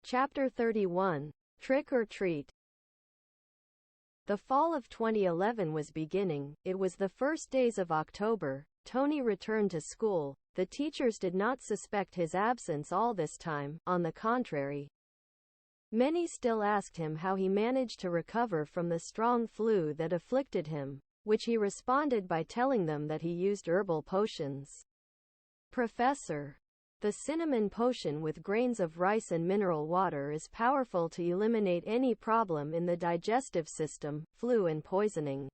Chapter 31. Trick or Treat. The fall of 2011 was beginning. It was the first days of October. Tony returned to school. The teachers did not suspect his absence all this time. On the contrary, many still asked him how he managed to recover from the strong flu that afflicted him, which he responded by telling them that he used herbal potions. Professor, the cinnamon potion with grains of rice and mineral water is powerful to eliminate any problem in the digestive system, flu and poisoning.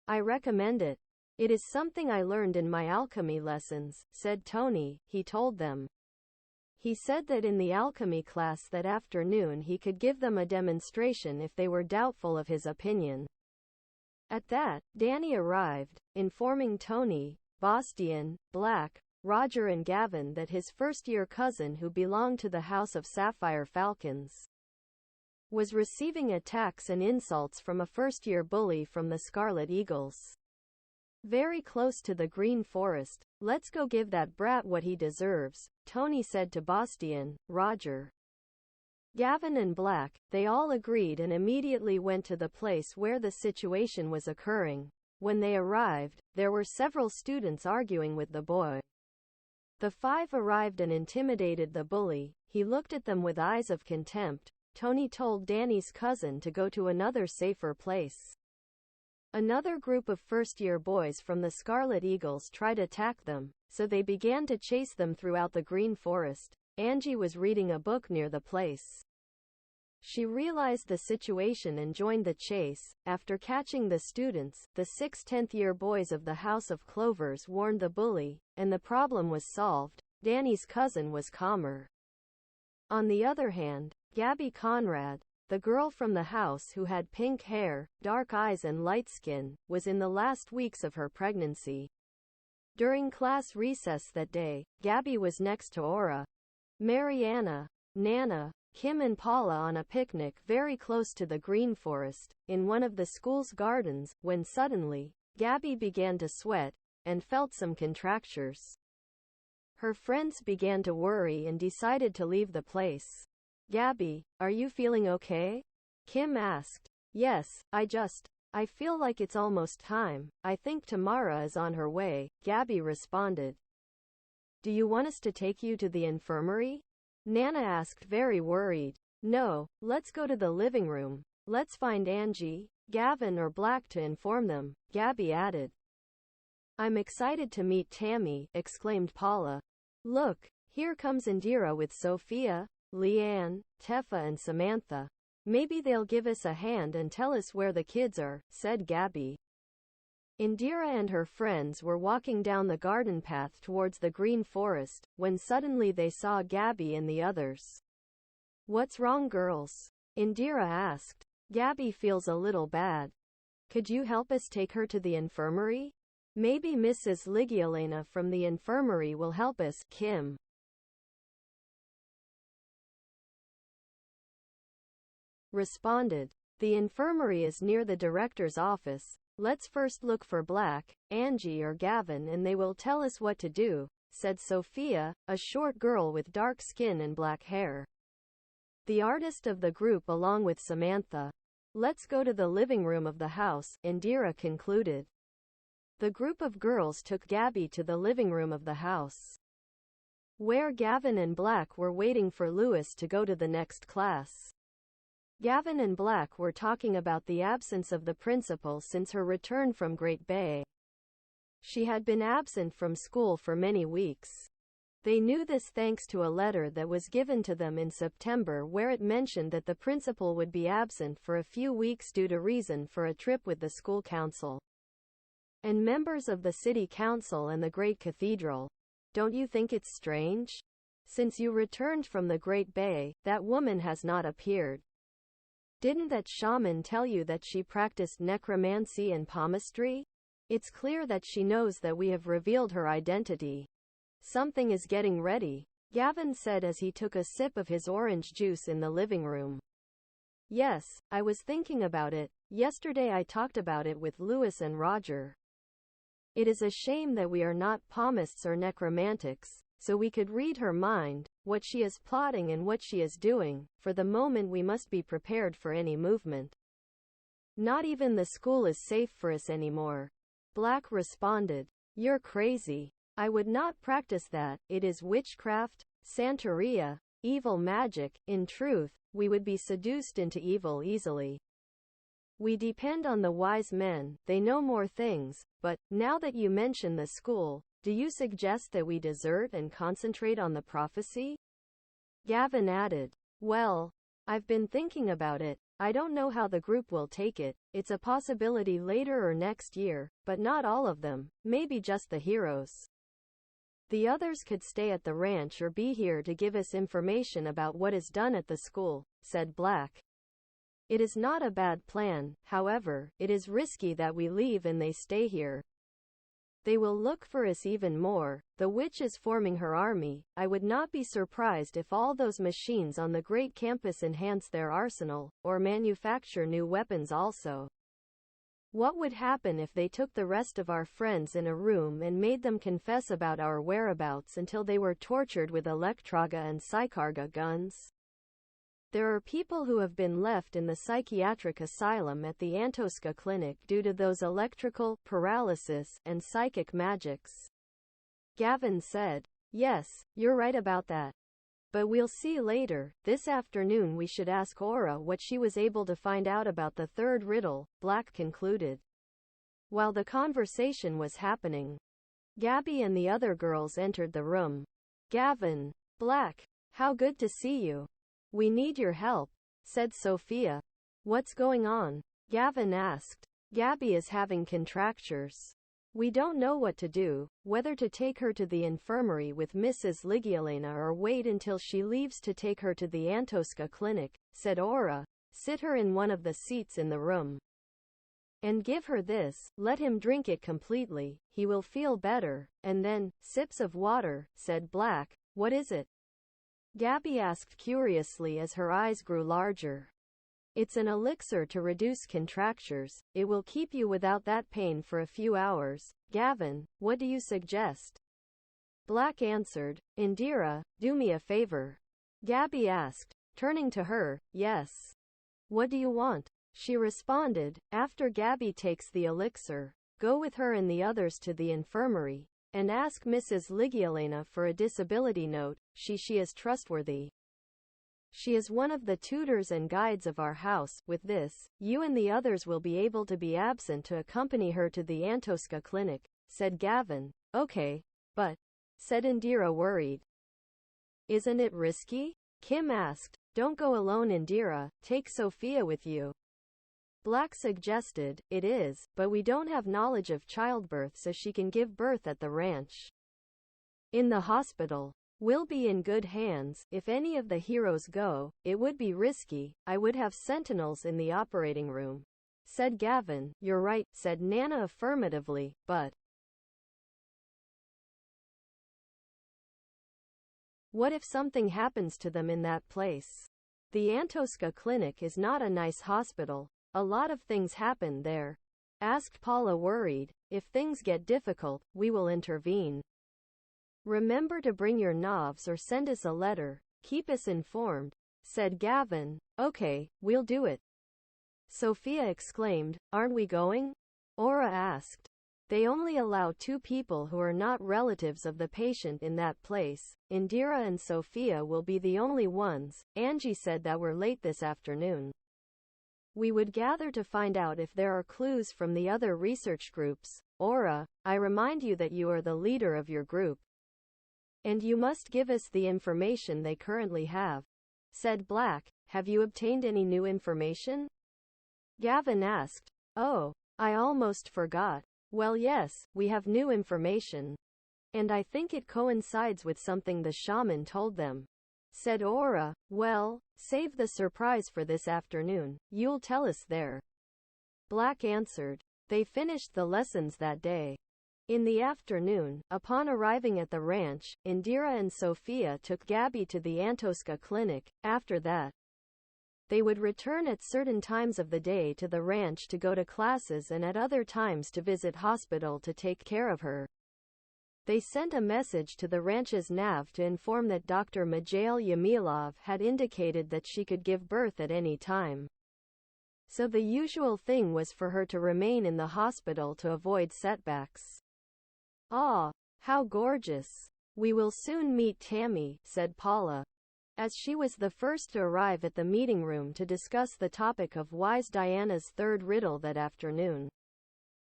I recommend it. It is something I learned in my alchemy lessons, said Tony. He told them. He said that in the alchemy class that afternoon he could give them a demonstration if they were doubtful of his opinion. At that, Danny arrived, informing Tony, Bastian, Black, Roger and Gavin that his first-year cousin, who belonged to the House of Sapphire Falcons, was receiving attacks and insults from a first-year bully from the Scarlet Eagles, very close to the Green Forest. Let's go give that brat what he deserves, Tony said to Bastian, Roger, Gavin and Black. They all agreed and immediately went to the place where the situation was occurring. When they arrived, there were several students arguing with the boy. The five arrived and intimidated the bully. He looked at them with eyes of contempt. Tony told Danny's cousin to go to another safer place. Another group of first-year boys from the Scarlet Eagles tried to attack them, so they began to chase them throughout the Green Forest. Angie was reading a book near the place. She realized the situation and joined the chase. After catching the students, the 6 10th-year boys of the House of Clovers warned the bully, and the problem was solved. Danny's cousin was calmer. On the other hand, Gabby Conrad, the girl from the house who had pink hair, dark eyes and light skin, was in the last weeks of her pregnancy. During class recess that day, Gabby was next to Aura, Mariana, Nana, Kim and Paula on a picnic very close to the Green Forest, in one of the school's gardens, when suddenly, Gabby began to sweat, and felt some contractures. Her friends began to worry and decided to leave the place. Gabby, are you feeling okay? Kim asked. Yes, I feel like it's almost time. I think Tamara is on her way, Gabby responded. Do you want us to take you to the infirmary? Nana asked, very worried. No, let's go to the living room. Let's find Angie, Gavin or Black to inform them, Gabby added. I'm excited to meet Tammy, exclaimed Paula. Look, here comes Indira with Sophia, Leanne, Tefa and Samantha. Maybe they'll give us a hand and tell us where the kids are, said Gabby. Indira and her friends were walking down the garden path towards the Green Forest, when suddenly they saw Gabby and the others. What's wrong, girls? Indira asked. Gabby feels a little bad. Could you help us take her to the infirmary? Maybe Mrs. Ligielena from the infirmary will help us, Kim responded. The infirmary is near the director's office. Let's first look for Black, Angie or Gavin and they will tell us what to do, said Sophia, a short girl with dark skin and black hair, the artist of the group along with Samantha. Let's go to the living room of the house, Indira concluded. The group of girls took Gabby to the living room of the house, where Gavin and Black were waiting for Lewis to go to the next class. Gavin and Black were talking about the absence of the principal since her return from Great Bay. She had been absent from school for many weeks. They knew this thanks to a letter that was given to them in September where it mentioned that the principal would be absent for a few weeks due to reason for a trip with the school council and members of the city council and the Great Cathedral. Don't you think it's strange? Since you returned from the Great Bay, that woman has not appeared. Didn't that shaman tell you that she practiced necromancy and palmistry? It's clear that she knows that we have revealed her identity. Something is getting ready, Gavin said as he took a sip of his orange juice in the living room. Yes, I was thinking about it. Yesterday I talked about it with Lewis and Roger. It is a shame that we are not palmists or necromantics. so we could read her mind, what she is plotting and what she is doing. For the moment we must be prepared for any movement. Not even the school is safe for us anymore. Black responded. You're crazy. I would not practice that. It is witchcraft, Santeria, evil magic. In truth, we would be seduced into evil easily. We depend on the wise men, they know more things, but, now that you mention the school, do you suggest that we desert and concentrate on the prophecy? Gavin added. Well, I've been thinking about it. I don't know how the group will take it. It's a possibility later or next year, but not all of them, maybe just the heroes. The others could stay at the ranch or be here to give us information about what is done at the school, said Black. It is not a bad plan, however, it is risky that we leave and they stay here. They will look for us even more. The witch is forming her army. I would not be surprised if all those machines on the great campus enhance their arsenal, or manufacture new weapons also. What would happen if they took the rest of our friends in a room and made them confess about our whereabouts until they were tortured with Electraga and Psycharga guns? There are people who have been left in the psychiatric asylum at the Antosca clinic due to those electrical, paralysis, and psychic magics. Gavin said. Yes, you're right about that. But we'll see later. This afternoon we should ask Aura what she was able to find out about the third riddle, Black concluded. While the conversation was happening, Gabby and the other girls entered the room. Gavin. Black. How good to see you. We need your help, said Sophia. What's going on? Gavin asked. Gabby is having contractures. We don't know what to do, whether to take her to the infirmary with Mrs. Ligielena or wait until she leaves to take her to the Antosca clinic, said Aura. Sit her in one of the seats in the room. And give her this, let him drink it completely, he will feel better, and then, sips of water, said Black. What is it? Gabby asked curiously as her eyes grew larger. It's an elixir to reduce contractures. It will keep you without that pain for a few hours. Gavin, what do you suggest? Black answered. Indira, do me a favor. Gabby asked, turning to her. Yes. What do you want? She responded. After Gabby takes the elixir, go with her and the others to the infirmary, and ask Mrs. Ligielena for a disability note. She is trustworthy. She is one of the tutors and guides of our house. With this, you and the others will be able to be absent to accompany her to the Antosca clinic, said Gavin. Okay, but, said Indira worried. Isn't it risky? Kim asked. Don't go alone, Indira, take Sophia with you. Black suggested. It is, but we don't have knowledge of childbirth so she can give birth at the ranch. In the hospital. We'll be in good hands. If any of the heroes go, it would be risky. I would have sentinels in the operating room, said Gavin. You're right, said Nana affirmatively, but what if something happens to them in that place? The Antosca clinic is not a nice hospital. A lot of things happen there, asked Paula worried. If things get difficult, we will intervene. Remember to bring your knobs or send us a letter. Keep us informed, said Gavin. Okay, we'll do it. Sophia exclaimed. Aren't we going? Aura asked. They only allow 2 people who are not relatives of the patient in that place. Indira and Sophia will be the only ones. Angie said that we're late this afternoon. We would gather to find out if there are clues from the other research groups. Aura, I remind you that you are the leader of your group, and you must give us the information they currently have, said Black. Have you obtained any new information? Gavin asked. Oh, I almost forgot. Well, yes, we have new information. And I think it coincides with something the shaman told them, said Aura. Well, save the surprise for this afternoon. You'll tell us there. Black answered. They finished the lessons that day. In the afternoon, upon arriving at the ranch, Indira and Sophia took Gabby to the Antosca clinic. After that, they would return at certain times of the day to the ranch to go to classes and at other times to visit hospital to take care of her. They sent a message to the ranch's nav to inform that Dr. Mikhail Yamilov had indicated that she could give birth at any time. So the usual thing was for her to remain in the hospital to avoid setbacks. "Ah, how gorgeous. We will soon meet Tammy," said Paula, as she was the first to arrive at the meeting room to discuss the topic of Wise Diana's third riddle that afternoon.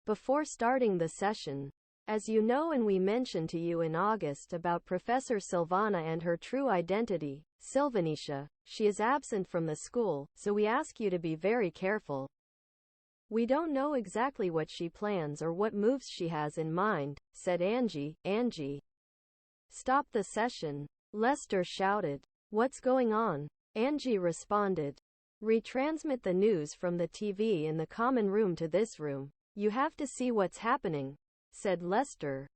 Before starting the session, as you know and we mentioned to you in August about Professor Silvana and her true identity, Sylvanisha, she is absent from the school, so we ask you to be very careful. We don't know exactly what she plans or what moves she has in mind, said Angie. Angie, stop the session, Lester shouted. What's going on? Angie responded. Retransmit the news from the TV in the common room to this room. You have to see what's happening, said Lester.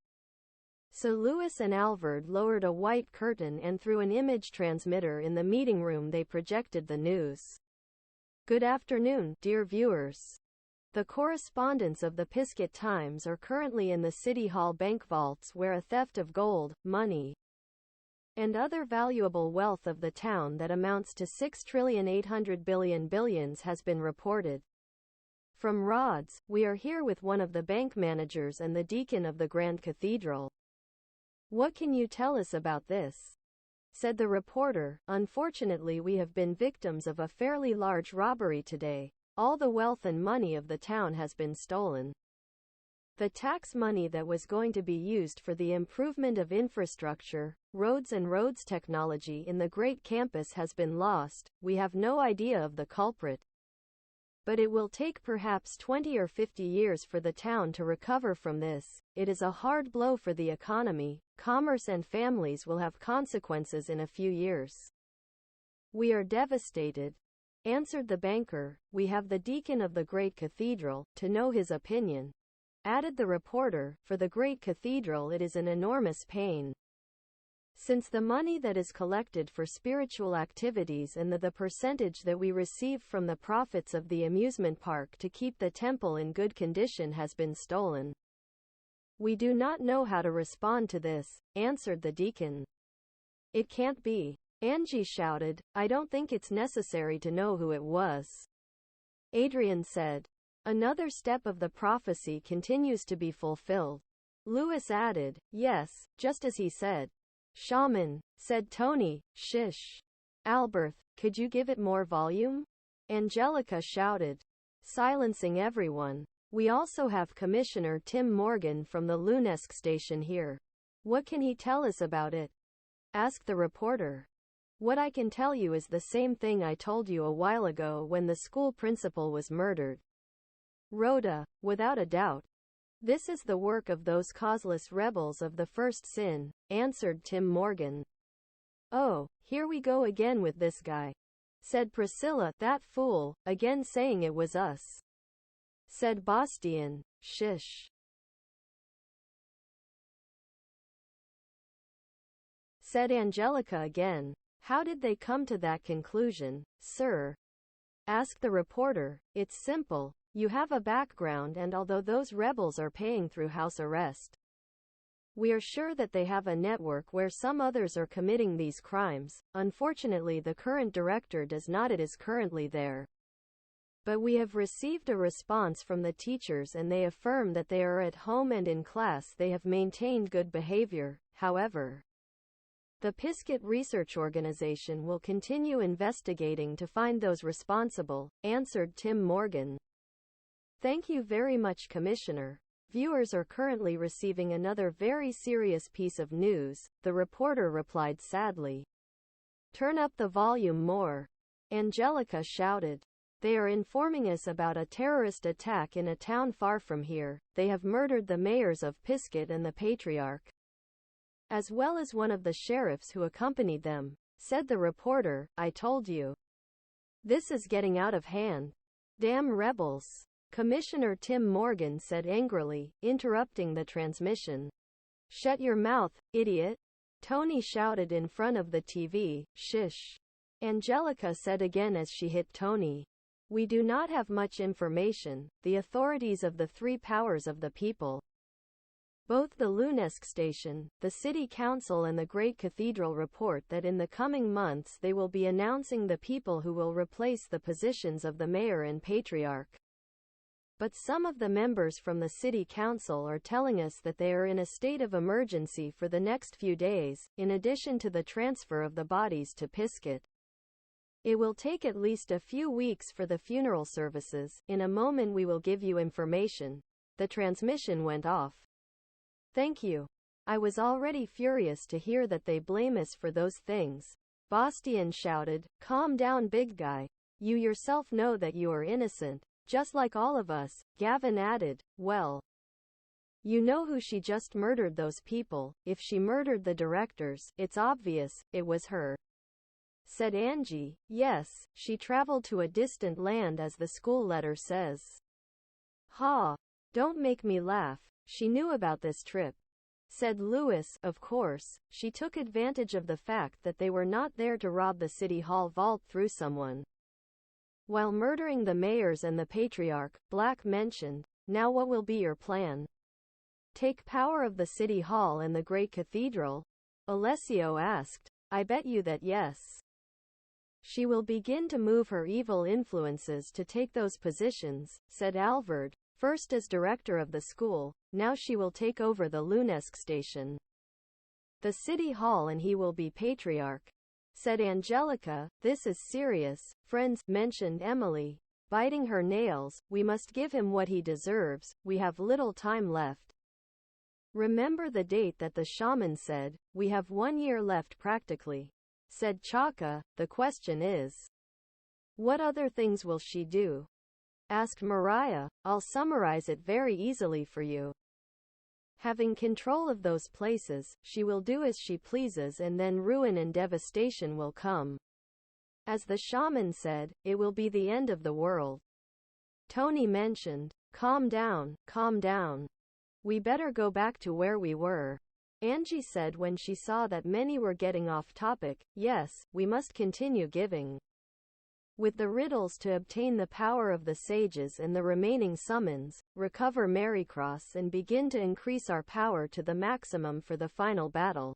So Louis and Alvord lowered a white curtain and through an image transmitter in the meeting room they projected the news. Good afternoon, dear viewers. The correspondents of the Pizcet Times are currently in the City Hall bank vaults where a theft of gold, money, and other valuable wealth of the town that amounts to 6,800,000,000,000 has been reported. From Rhodes, we are here with one of the bank managers and the deacon of the Grand Cathedral. What can you tell us about this? Said the reporter. Unfortunately, we have been victims of a fairly large robbery today. All the wealth and money of the town has been stolen. The tax money that was going to be used for the improvement of infrastructure, roads and roads technology in the great campus has been lost. We have no idea of the culprit. But it will take perhaps 20 or 50 years for the town to recover from this. It is a hard blow for the economy, commerce and families will have consequences in a few years. We are devastated, answered the banker. We have the deacon of the great cathedral, to know his opinion, added the reporter. For the great cathedral it is an enormous pain, since the money that is collected for spiritual activities and the percentage that we receive from the profits of the amusement park to keep the temple in good condition has been stolen. We do not know how to respond to this, answered the deacon. It can't be, Angie shouted. I don't think it's necessary to know who it was, Adrian said. Another step of the prophecy continues to be fulfilled. Louis added, yes, just as he said. Shaman, said Tony. Shish. Albert, could you give it more volume? Angelica shouted, silencing everyone. We also have Commissioner Tim Morgan from the Lunesk station here. What can he tell us about it? Asked the reporter. What I can tell you is the same thing I told you a while ago when the school principal was murdered. Rhoda, without a doubt. This is the work of those causeless rebels of the first sin, answered Tim Morgan. Oh, here we go again with this guy, said Priscilla. That fool, again saying it was us, said Bastian. Shish, said Angelica again. How did they come to that conclusion, sir? Asked the reporter. It's simple. You have a background, and although those rebels are paying through house arrest, we are sure that they have a network where some others are committing these crimes. Unfortunately, the current director does not. It is currently there. But we have received a response from the teachers and they affirm that they are at home and in class they have maintained good behavior. However, the Pizcet Research Organization will continue investigating to find those responsible, answered Tim Morgan. Thank you very much, Commissioner. Viewers are currently receiving another very serious piece of news, the reporter replied sadly. Turn up the volume more, Angelica shouted. They are informing us about a terrorist attack in a town far from here. They have murdered the mayors of Pizcet and the patriarch, as well as one of the sheriffs who accompanied them, said the reporter. I told you. This is getting out of hand. Damn rebels, Commissioner Tim Morgan said angrily, interrupting the transmission. Shut your mouth, idiot, Tony shouted in front of the TV. Shish, Angelica said again as she hit Tony. We do not have much information. The authorities of the three powers of the people Both the Lunesk station, the city council and the Great Cathedral report that in the coming months they will be announcing the people who will replace the positions of the mayor and patriarch. But some of the members from the city council are telling us that they are in a state of emergency for the next few days, in addition to the transfer of the bodies to Pizcet. It will take at least a few weeks for the funeral services. In a moment we will give you information. The transmission went off. Thank you. I was already furious to hear that they blame us for those things. Bastian shouted, "Calm down, big guy. You yourself know that you are innocent, just like all of us." Gavin added, "Well, you know who she just murdered those people. If she murdered the directors, it's obvious, it was her," said Angie. "Yes, she traveled to a distant land as the school letter says." "Ha! Don't make me laugh. She knew about this trip," said Lewis. "Of course, she took advantage of the fact that they were not there to rob the city hall vault through someone while murdering the mayors and the patriarch," Black mentioned. "Now what will be your plan? Take power of the city hall and the great cathedral?" Alessio asked. "I bet you that yes. She will begin to move her evil influences to take those positions," said Alvord. "First as director of the school, now she will take over the Lunesk station, the city hall, and he will be patriarch," said Angelica. "This is serious, friends," mentioned Emily, biting her nails. "We must give him what he deserves. We have little time left. Remember the date that the shaman said? We have 1 year left practically," said Chaka. "The question is, what other things will she do?" asked Mariah. "I'll summarize it very easily for you. Having control of those places, she will do as she pleases, and then ruin and devastation will come. As the shaman said, it will be the end of the world." Tony mentioned, calm down. We better go back to where we were," Angie said when she saw that many were getting off topic. "Yes, we must continue giving with the riddles to obtain the power of the sages and the remaining summons, recover Marycross, and begin to increase our power to the maximum for the final battle.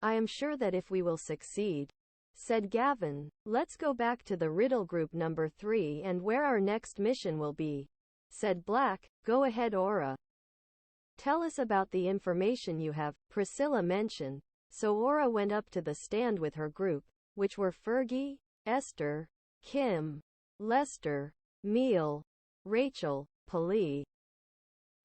I am sure that if we will succeed," said Gavin. "Let's go back to the riddle group number 3 and where our next mission will be," said Black. "Go ahead, Aura. Tell us about the information you have," Priscilla mentioned. So Aura went up to the stand with her group, which were Fergie, Esther, Kim, Lester, Neil, Rachel, Pali.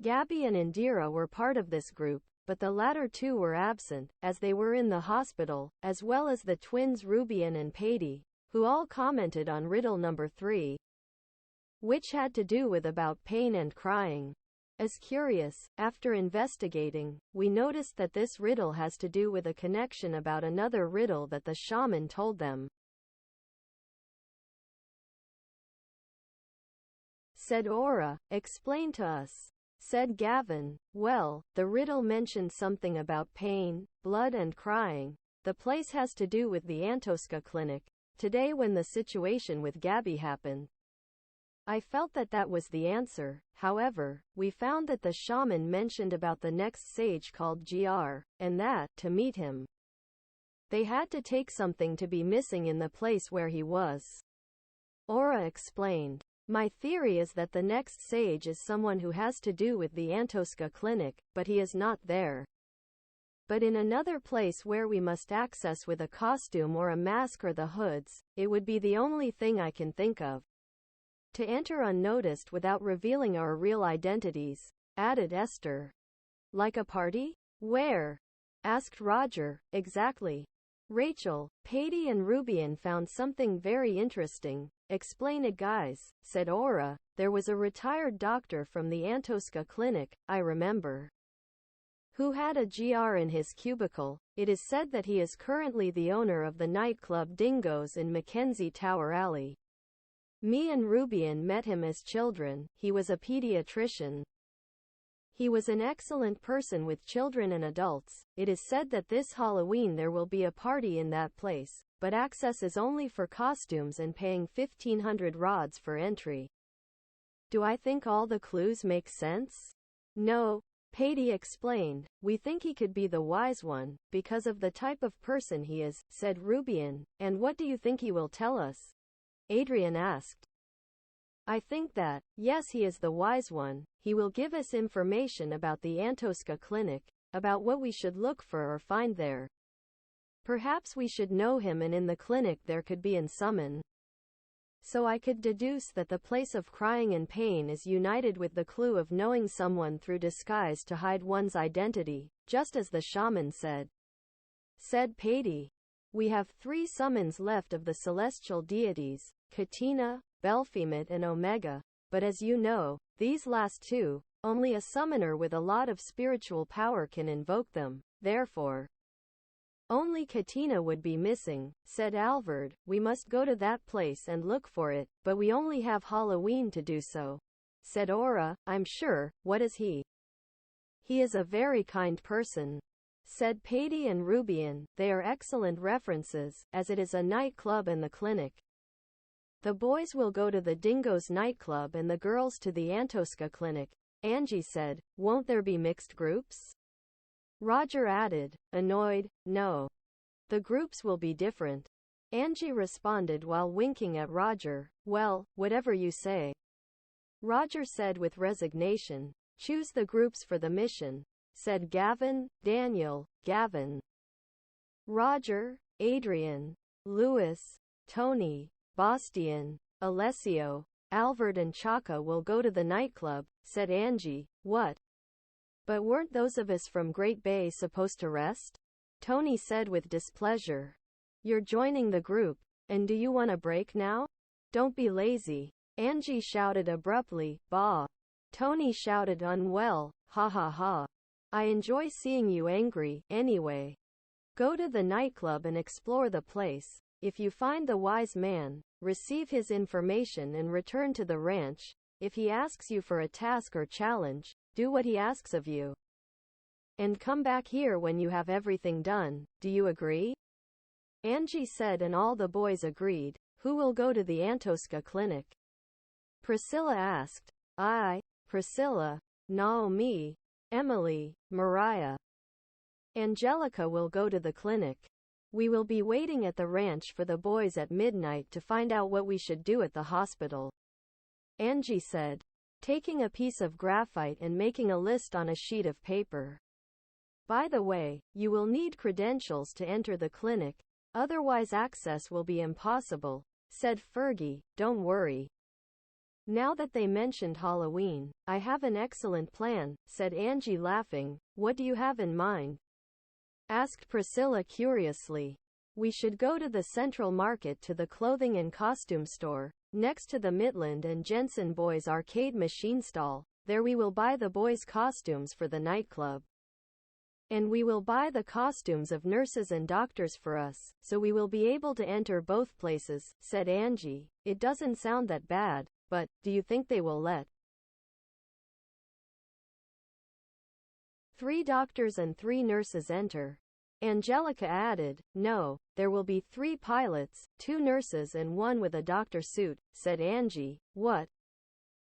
Gabby and Indira were part of this group, but the latter two were absent, as they were in the hospital, as well as the twins Rubian and Patty, who all commented on riddle number 3, which had to do with about pain and crying. As curious, after investigating, we noticed that this riddle has to do with a connection about another riddle that the shaman told them. Said Aura. "Explain to us," said Gavin. "Well, the riddle mentioned something about pain, blood and crying. The place has to do with the Antoska clinic. Today when the situation with Gabby happened, I felt that that was the answer. However, we found that the shaman mentioned about the next sage called GR, and that, to meet him, they had to take something to be missing in the place where he was." Aura explained. "My theory is that the next sage is someone who has to do with the Antoska clinic, but he is not there, but in another place where we must access with a costume or a mask or the hoods. It would be the only thing I can think of. To enter unnoticed without revealing our real identities," added Esther. "Like a party? Where?" asked Roger. "Exactly." Rachel, Patty and Rubian found something very interesting. "Explain it, guys," said Aura. "There was a retired doctor from the Antoska clinic, I remember, who had a GR in his cubicle. It is said that he is currently the owner of the nightclub Dingoes in Mackenzie Tower Alley. Me and Rubian met him as children. He was a pediatrician. He was an excellent person with children and adults. It is said that this Halloween there will be a party in that place, but access is only for costumes and paying 1,500 rods for entry." Do I think all the clues make sense? No, Patty explained. We think he could be the wise one, because of the type of person he is, said Rubian. And what do you think he will tell us? Adrian asked. I think that, yes, he is the wise one. He will give us information about the Antosca clinic, about what we should look for or find there. Perhaps we should know him, and in the clinic there could be an summon. So I could deduce that the place of crying and pain is united with the clue of knowing someone through disguise to hide one's identity, just as the shaman said. Said Patty. We have 3 summons left of the celestial deities, Katina, Belphemet and Omega, but as you know, these last 2, only a summoner with a lot of spiritual power can invoke them, therefore. Only Katina would be missing, said Alvord. We must go to that place and look for it, but we only have Halloween to do so. Said Aura. I'm sure. What is he? He is a very kind person. Said Patty and Rubian. They are excellent references, as it is a nightclub and the clinic. The boys will go to the Dingo's nightclub and the girls to the Antosca clinic, Angie said. Won't there be mixed groups? Roger added, annoyed. No. The groups will be different. Angie responded while winking at Roger. Well, whatever you say. Roger said with resignation. Choose the groups for the mission, said Gavin, Daniel, Gavin, Roger, Adrian, Louis, Tony, Bastian, Alessio, Alvord and Chaka will go to the nightclub, said Angie. What? But weren't those of us from Great Bay supposed to rest? Tony said with displeasure. You're joining the group, and do you want a break now? Don't be lazy. Angie shouted abruptly. Bah. Tony shouted unwell. Ha ha ha. I enjoy seeing you angry, anyway. Go to the nightclub and explore the place. If you find the wise man, receive his information and return to the ranch. If he asks you for a task or challenge, do what he asks of you. And come back here when you have everything done. Do you agree? Angie said, and all the boys agreed. Who will go to the Antosca clinic? Priscilla asked. I, Priscilla, Naomi, Emily, Mariah. Angelica will go to the clinic. We will be waiting at the ranch for the boys at midnight to find out what we should do at the hospital. Angie said, taking a piece of graphite and making a list on a sheet of paper. By the way, you will need credentials to enter the clinic, otherwise access will be impossible, said Fergie. Don't worry. Now that they mentioned Halloween, I have an excellent plan, said Angie laughing. What do you have in mind? Asked Priscilla curiously. We should go to the Central Market, to the clothing and costume store, next to the Mitland and Jensen Boys arcade machine stall. There we will buy the boys' costumes for the nightclub. And we will buy the costumes of nurses and doctors for us, so we will be able to enter both places, said Angie. It doesn't sound that bad, but, do you think they will let 3 doctors and 3 nurses enter? Angelica added. No, there will be 3 pilots, 2 nurses and 1 with a doctor suit, said Angie. What?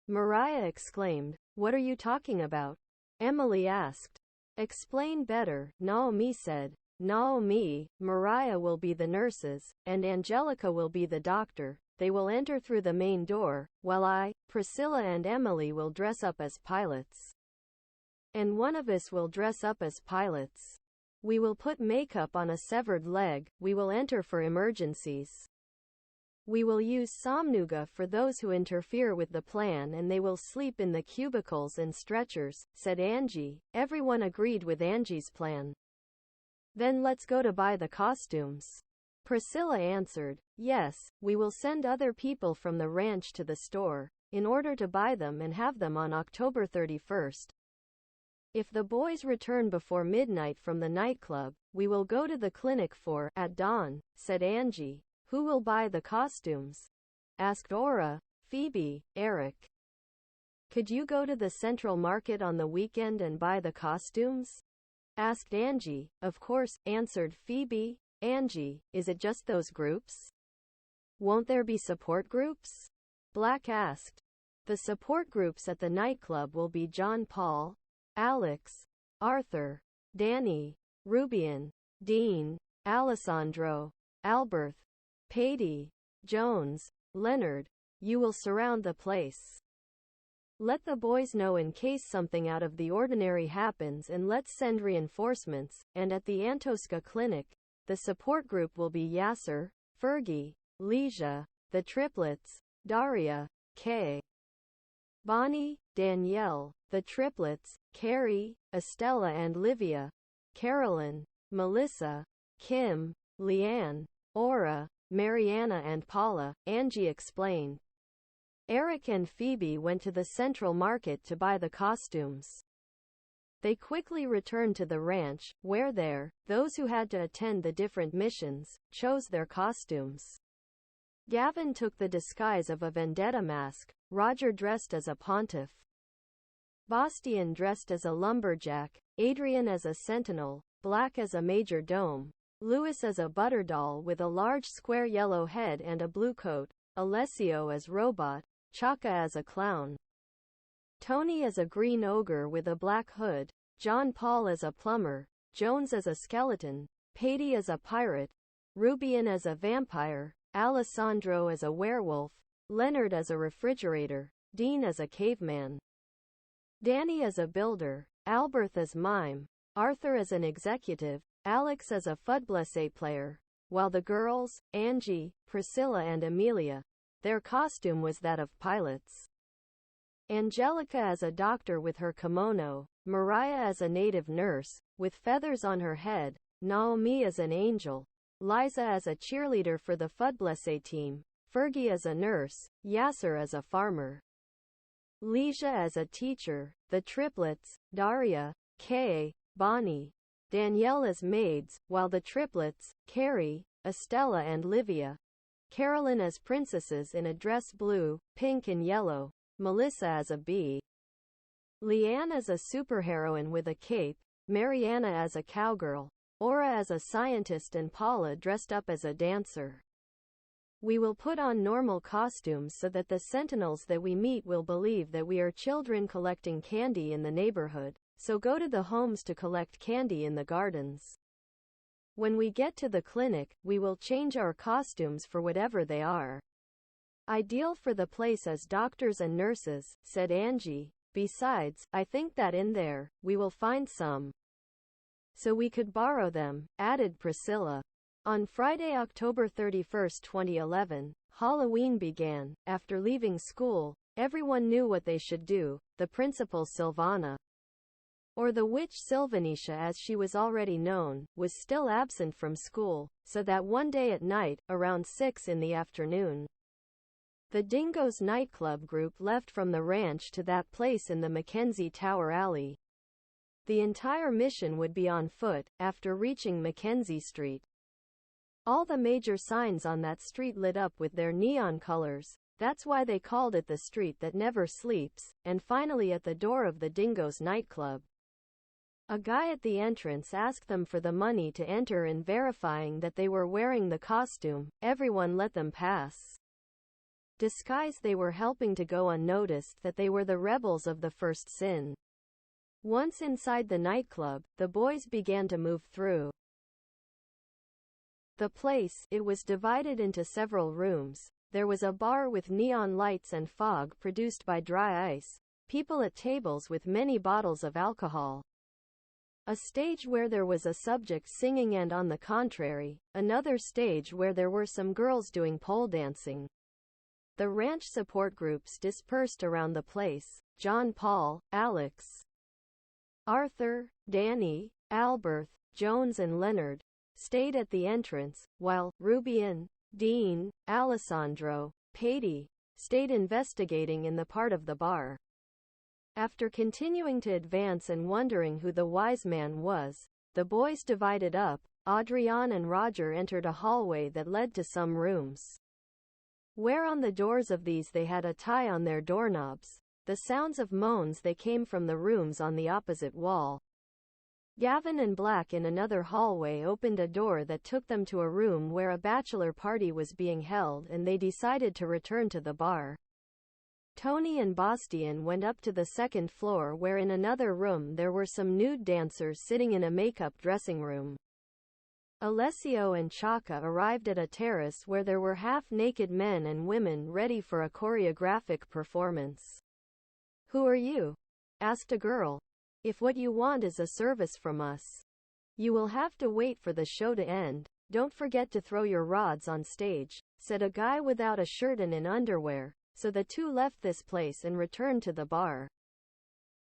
Mariah exclaimed. What are you talking about? Emily asked. Explain better, Naomi said. Naomi, Mariah will be the nurses, and Angelica will be the doctor. They will enter through the main door, while I, Priscilla and Emily will dress up as pilots. And one of us will dress up as pilots. We will put makeup on a severed leg. We will enter for emergencies. We will use Somnuga for those who interfere with the plan, and they will sleep in the cubicles and stretchers, said Angie. Everyone agreed with Angie's plan. Then let's go to buy the costumes. Priscilla answered. Yes, we will send other people from the ranch to the store, in order to buy them and have them on October 31st. If the boys return before midnight from the nightclub, we will go to the clinic at dawn, said Angie. Who will buy the costumes? Asked Aura, Phoebe, Eric. Could you go to the Central Market on the weekend and buy the costumes? Asked Angie. Of course, answered Phoebe. Angie, is it just those groups? Won't there be support groups? Black asked. The support groups at the nightclub will be John Paul, Alex, Arthur, Danny, Rubian, Dean, Alessandro, Albert, Patty, Jones, Leonard. You will surround the place. Let the boys know in case something out of the ordinary happens, and let's send reinforcements. And at the Antosca clinic, the support group will be Yasser, Fergie, Leisha, the triplets, Daria, Kay, Bonnie, Danielle, the triplets, Carrie, Estella and Livia, Carolyn, Melissa, Kim, Leanne, Aura, Mariana and Paula, Angie explained. Eric and Phoebe went to the Central Market to buy the costumes. They quickly returned to the ranch, where those who had to attend the different missions, chose their costumes. Gavin took the disguise of a vendetta mask, Roger dressed as a pontiff, Bastian dressed as a lumberjack, Adrian as a sentinel, Black as a major dome, Louis as a butter doll with a large square yellow head and a blue coat, Alessio as robot, Chaka as a clown, Tony as a green ogre with a black hood, John Paul as a plumber, Jones as a skeleton, Patty as a pirate, Rubian as a vampire, Alessandro as a werewolf, Leonard as a refrigerator, Dean as a caveman, Danny as a builder, Albert as mime, Arthur as an executive, Alex as a Fudblessé player, while the girls, Angie, Priscilla and Amelia, their costume was that of pilots. Angelica as a doctor with her kimono, Mariah as a native nurse, with feathers on her head, Naomi as an angel, Liza as a cheerleader for the Fudblessé team, Fergie as a nurse, Yasser as a farmer, Leisha as a teacher, the triplets, Daria, Kay, Bonnie, Danielle as maids, while the triplets, Carrie, Estella and Livia, Carolyn as princesses in a dress blue, pink and yellow, Melissa as a bee, Leanne as a superheroine with a cape, Mariana as a cowgirl, Aura as a scientist and Paula dressed up as a dancer. We will put on normal costumes so that the sentinels that we meet will believe that we are children collecting candy in the neighborhood, so go to the homes to collect candy in the gardens. When we get to the clinic, we will change our costumes for whatever they are. Ideal for the place as doctors and nurses, said Angie. Besides, I think that in there, we will find some. So we could borrow them, added Priscilla. On Friday, October 31, 2011, Halloween began. After leaving school, everyone knew what they should do. The principal, Silvana, or the witch Sylvanisha as she was already known, was still absent from school, so that one day at night, around 6 in the afternoon, the Dingoes nightclub group left from the ranch to that place in the Mackenzie Tower Alley. The entire mission would be on foot, after reaching Mackenzie Street. All the major signs on that street lit up with their neon colors, that's why they called it the street that never sleeps, and finally at the door of the Dingoes nightclub, a guy at the entrance asked them for the money to enter, and verifying that they were wearing the costume, everyone let them pass. Disguised they were helping to go unnoticed that they were the rebels of the first sin. Once inside the nightclub, the boys began to move through the place. It was divided into several rooms. There was a bar with neon lights and fog produced by dry ice, people at tables with many bottles of alcohol, a stage where there was a subject singing, and on the contrary, another stage where there were some girls doing pole dancing. The ranch support groups dispersed around the place. John Paul, Alex, Arthur, Danny, Albert, Jones and Leonard stayed at the entrance, while Rubian, Dean, Alessandro, Patty stayed investigating in the part of the bar. After continuing to advance and wondering who the wise man was, the boys divided up. Adrian and Roger entered a hallway that led to some rooms, where on the doors of these they had a tie on their doorknobs. The sounds of moans they came from the rooms on the opposite wall. Gavin and Black in another hallway opened a door that took them to a room where a bachelor party was being held, and they decided to return to the bar. Tony and Bastian went up to the second floor, where in another room there were some nude dancers sitting in a makeup dressing room. Alessio and Chaka arrived at a terrace where there were half-naked men and women ready for a choreographic performance. "Who are you?" asked a girl. "If what you want is a service from us, you will have to wait for the show to end. Don't forget to throw your rods on stage," said a guy without a shirt and in underwear. So the two left this place and returned to the bar.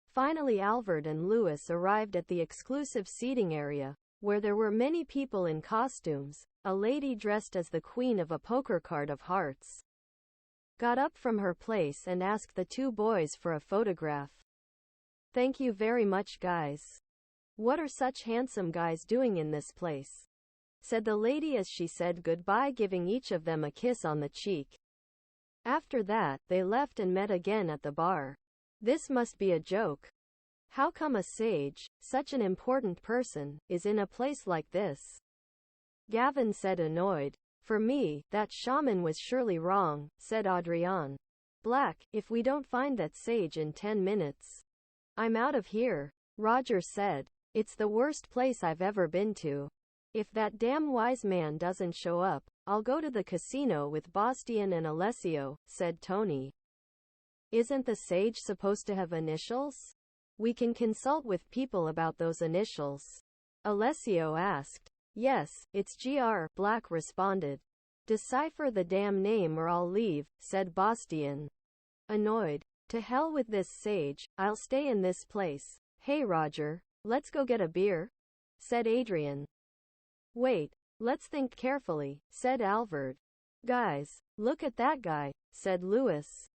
Finally, Albert and Louis arrived at the exclusive seating area, where there were many people in costumes. A lady dressed as the queen of a poker card of hearts got up from her place and asked the two boys for a photograph. "Thank you very much, guys. What are such handsome guys doing in this place?" said the lady as she said goodbye, giving each of them a kiss on the cheek. After that, they left and met again at the bar. "This must be a joke. How come a sage, such an important person, is in a place like this?" Gavin said, annoyed. "For me, that shaman was surely wrong," said Adrian. "Black, if we don't find that sage in 10 minutes, I'm out of here," Roger said. "It's the worst place I've ever been to. If that damn wise man doesn't show up, I'll go to the casino with Bastian and Alessio," said Tony. "Isn't the sage supposed to have initials? We can consult with people about those initials," Alessio asked. "Yes, it's GR," Black responded. "Decipher the damn name or I'll leave," said Bastian, annoyed. "To hell with this sage, I'll stay in this place." "Hey Roger, let's go get a beer," said Adrian. "Wait, let's think carefully," said Albert. "Guys, look at that guy," said Louis,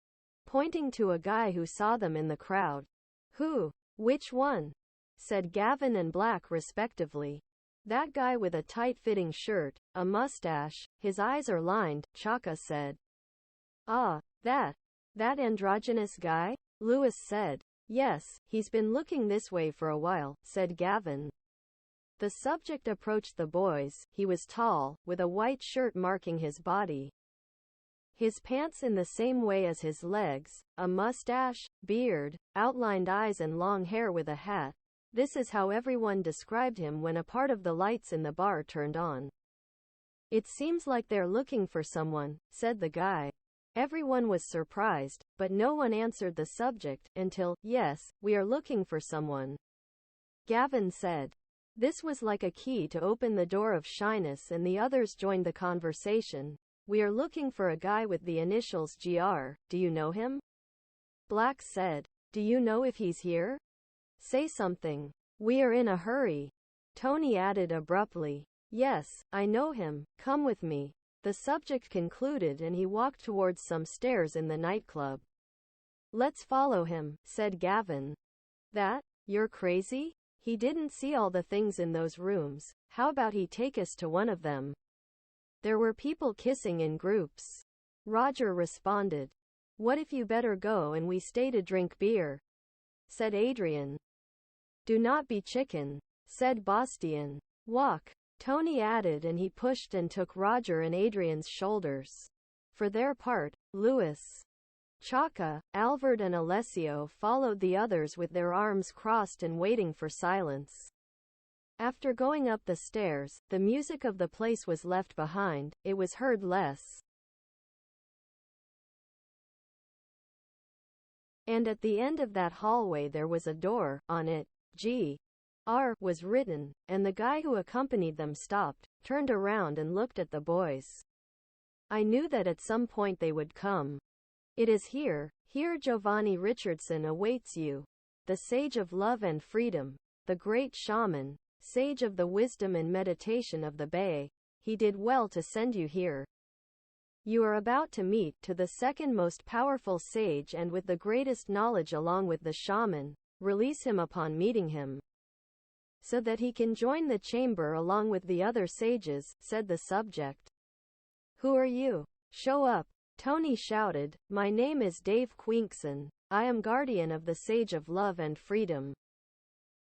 pointing to a guy who saw them in the crowd. "Who? Which one?" said Gavin and Black respectively. "That guy with a tight-fitting shirt, a mustache, his eyes are lined," Chaka said. "Ah, that androgynous guy?" Louis said. "Yes, he's been looking this way for a while," said Gavin. The subject approached the boys. He was tall, with a white shirt marking his body, his pants in the same way as his legs, a mustache, beard, outlined eyes and long hair with a hat. This is how everyone described him when a part of the lights in the bar turned on. "It seems like they're looking for someone," said the guy. Everyone was surprised, but no one answered the subject until, "Yes, we are looking for someone," Gavin said. This was like a key to open the door of shyness, and the others joined the conversation. "We are looking for a guy with the initials GR. Do you know him?" Black said. "Do you know if he's here? Say something. We are in a hurry." Tony added abruptly. "Yes, I know him. Come with me." The subject concluded and he walked towards some stairs in the nightclub. "Let's follow him," said Gavin. You're crazy? He didn't see all the things in those rooms. How about he take us to one of them?" "There were people kissing in groups," Roger responded. "What if you better go and we stay to drink beer?" said Adrian. "Do not be chicken," said Bastian. "Walk," Tony added, and he pushed and took Roger and Adrian's shoulders. For their part, Louis, Chaka, Albert and Alessio followed the others with their arms crossed and waiting for silence. After going up the stairs, the music of the place was left behind. It was heard less. And at the end of that hallway there was a door. On it, G.R. was written, and the guy who accompanied them stopped, turned around and looked at the boys. "I knew that at some point they would come. It is here. Here Giovanni Richardson awaits you. The sage of love and freedom. The great shaman. Sage of the wisdom and meditation of the Bay. He did well to send you here. You are about to meet to the second most powerful sage and with the greatest knowledge along with the shaman. Release him upon meeting him, so that he can join the chamber along with the other sages," said the subject. "Who are you? Show up," Tony shouted. "My name is Dave Quinkson. I am guardian of the Sage of Love and Freedom.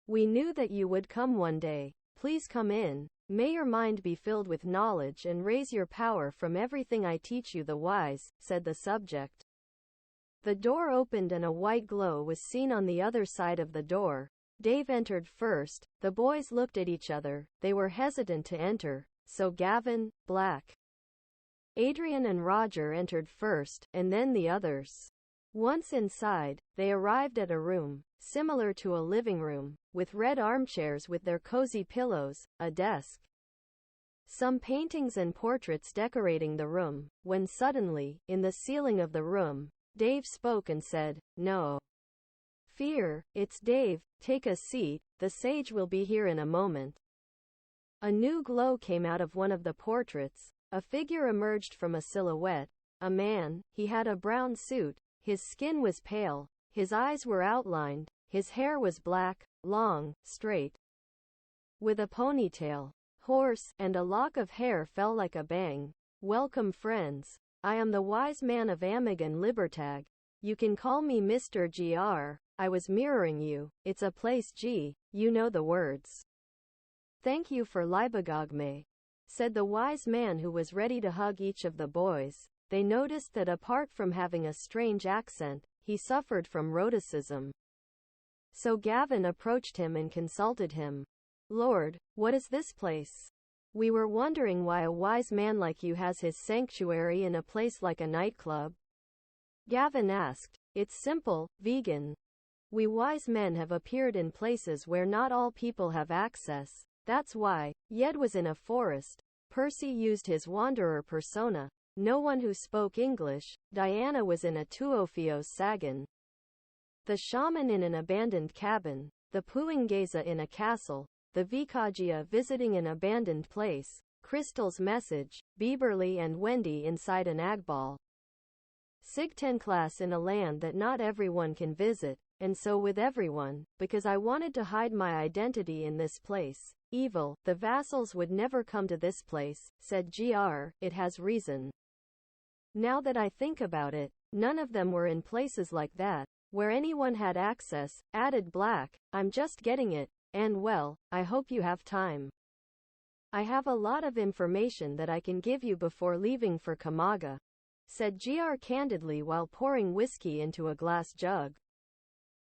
We knew that you would come one day. Please come in. May your mind be filled with knowledge and raise your power from everything I teach you, the wise," said the subject. The door opened and a white glow was seen on the other side of the door. Dave entered first. The boys looked at each other. They were hesitant to enter, so Gavin, Black, Adrian and Roger entered first, and then the others. Once inside, they arrived at a room, similar to a living room, with red armchairs with their cozy pillows, a desk, some paintings and portraits decorating the room, when suddenly, in the ceiling of the room, Dave spoke and said, "No fear, it's Dave, take a seat, the sage will be here in a moment." A new glow came out of one of the portraits. A figure emerged from a silhouette. A man. He had a brown suit. His skin was pale. His eyes were outlined. His hair was black, long, straight, with a ponytail, hoarse, and a lock of hair fell like a bang. "Welcome, friends. I am the wise man of Amig and Libertag. You can call me Mr. GR. I was mirroring you. It's a place G. You know the words. Thank you for Libagogme," said the wise man, who was ready to hug each of the boys. They noticed that apart from having a strange accent, he suffered from rhoticism. So Gavin approached him and consulted him. "Lord, what is this place? We were wondering why a wise man like you has his sanctuary in a place like a nightclub." Gavin asked. "It's simple, vegan. We wise men have appeared in places where not all people have access. That's why." Yed was in a forest. Percy used his wanderer persona. No one who spoke English. Diana was in a Tuofios Sagan. The shaman in an abandoned cabin. The Puingeza in a castle. The Vikagia visiting an abandoned place. Crystal's message. Bieberly and Wendy inside an agball. Sigtenclass in a land that not everyone can visit, and so with everyone, because I wanted to hide my identity in this place. Evil. The vassals would never come to this place, said GR. It has reason. Now that I think about it, none of them were in places like that, where anyone had access, added Black. I'm just getting it, and well, I hope you have time. I have a lot of information that I can give you before leaving for Kamaga, said GR candidly while pouring whiskey into a glass jug,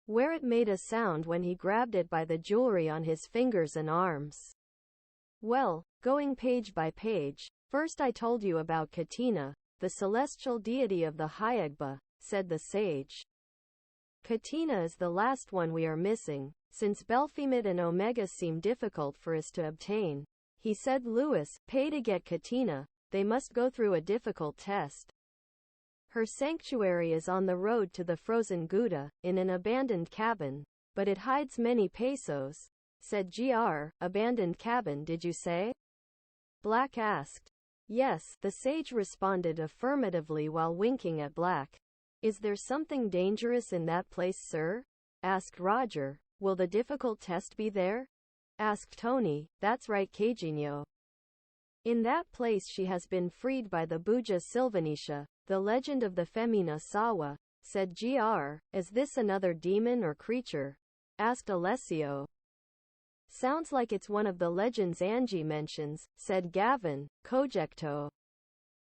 where it made a sound when he grabbed it by the jewelry on his fingers and arms. Well, going page by page, first I told you about Katina, the celestial deity of the Hyegba, said the sage. Katina is the last one we are missing, since Belphemit and Omega seem difficult for us to obtain. He said Lewis, pay to get Katina, they must go through a difficult test. Her sanctuary is on the road to the frozen Gouda, in an abandoned cabin, but it hides many pesos, said GR. Abandoned cabin, did you say? Black asked. Yes, the sage responded affirmatively while winking at Black. Is there something dangerous in that place, sir? Asked Roger. Will the difficult test be there? Asked Tony. That's right, Cajinho. In that place she has been freed by the Buja Sylvanisha, the legend of the Femina Sawa, said GR. Is this another demon or creature? Asked Alessio. Sounds like it's one of the legends Angie mentions, said Gavin, Cojecto.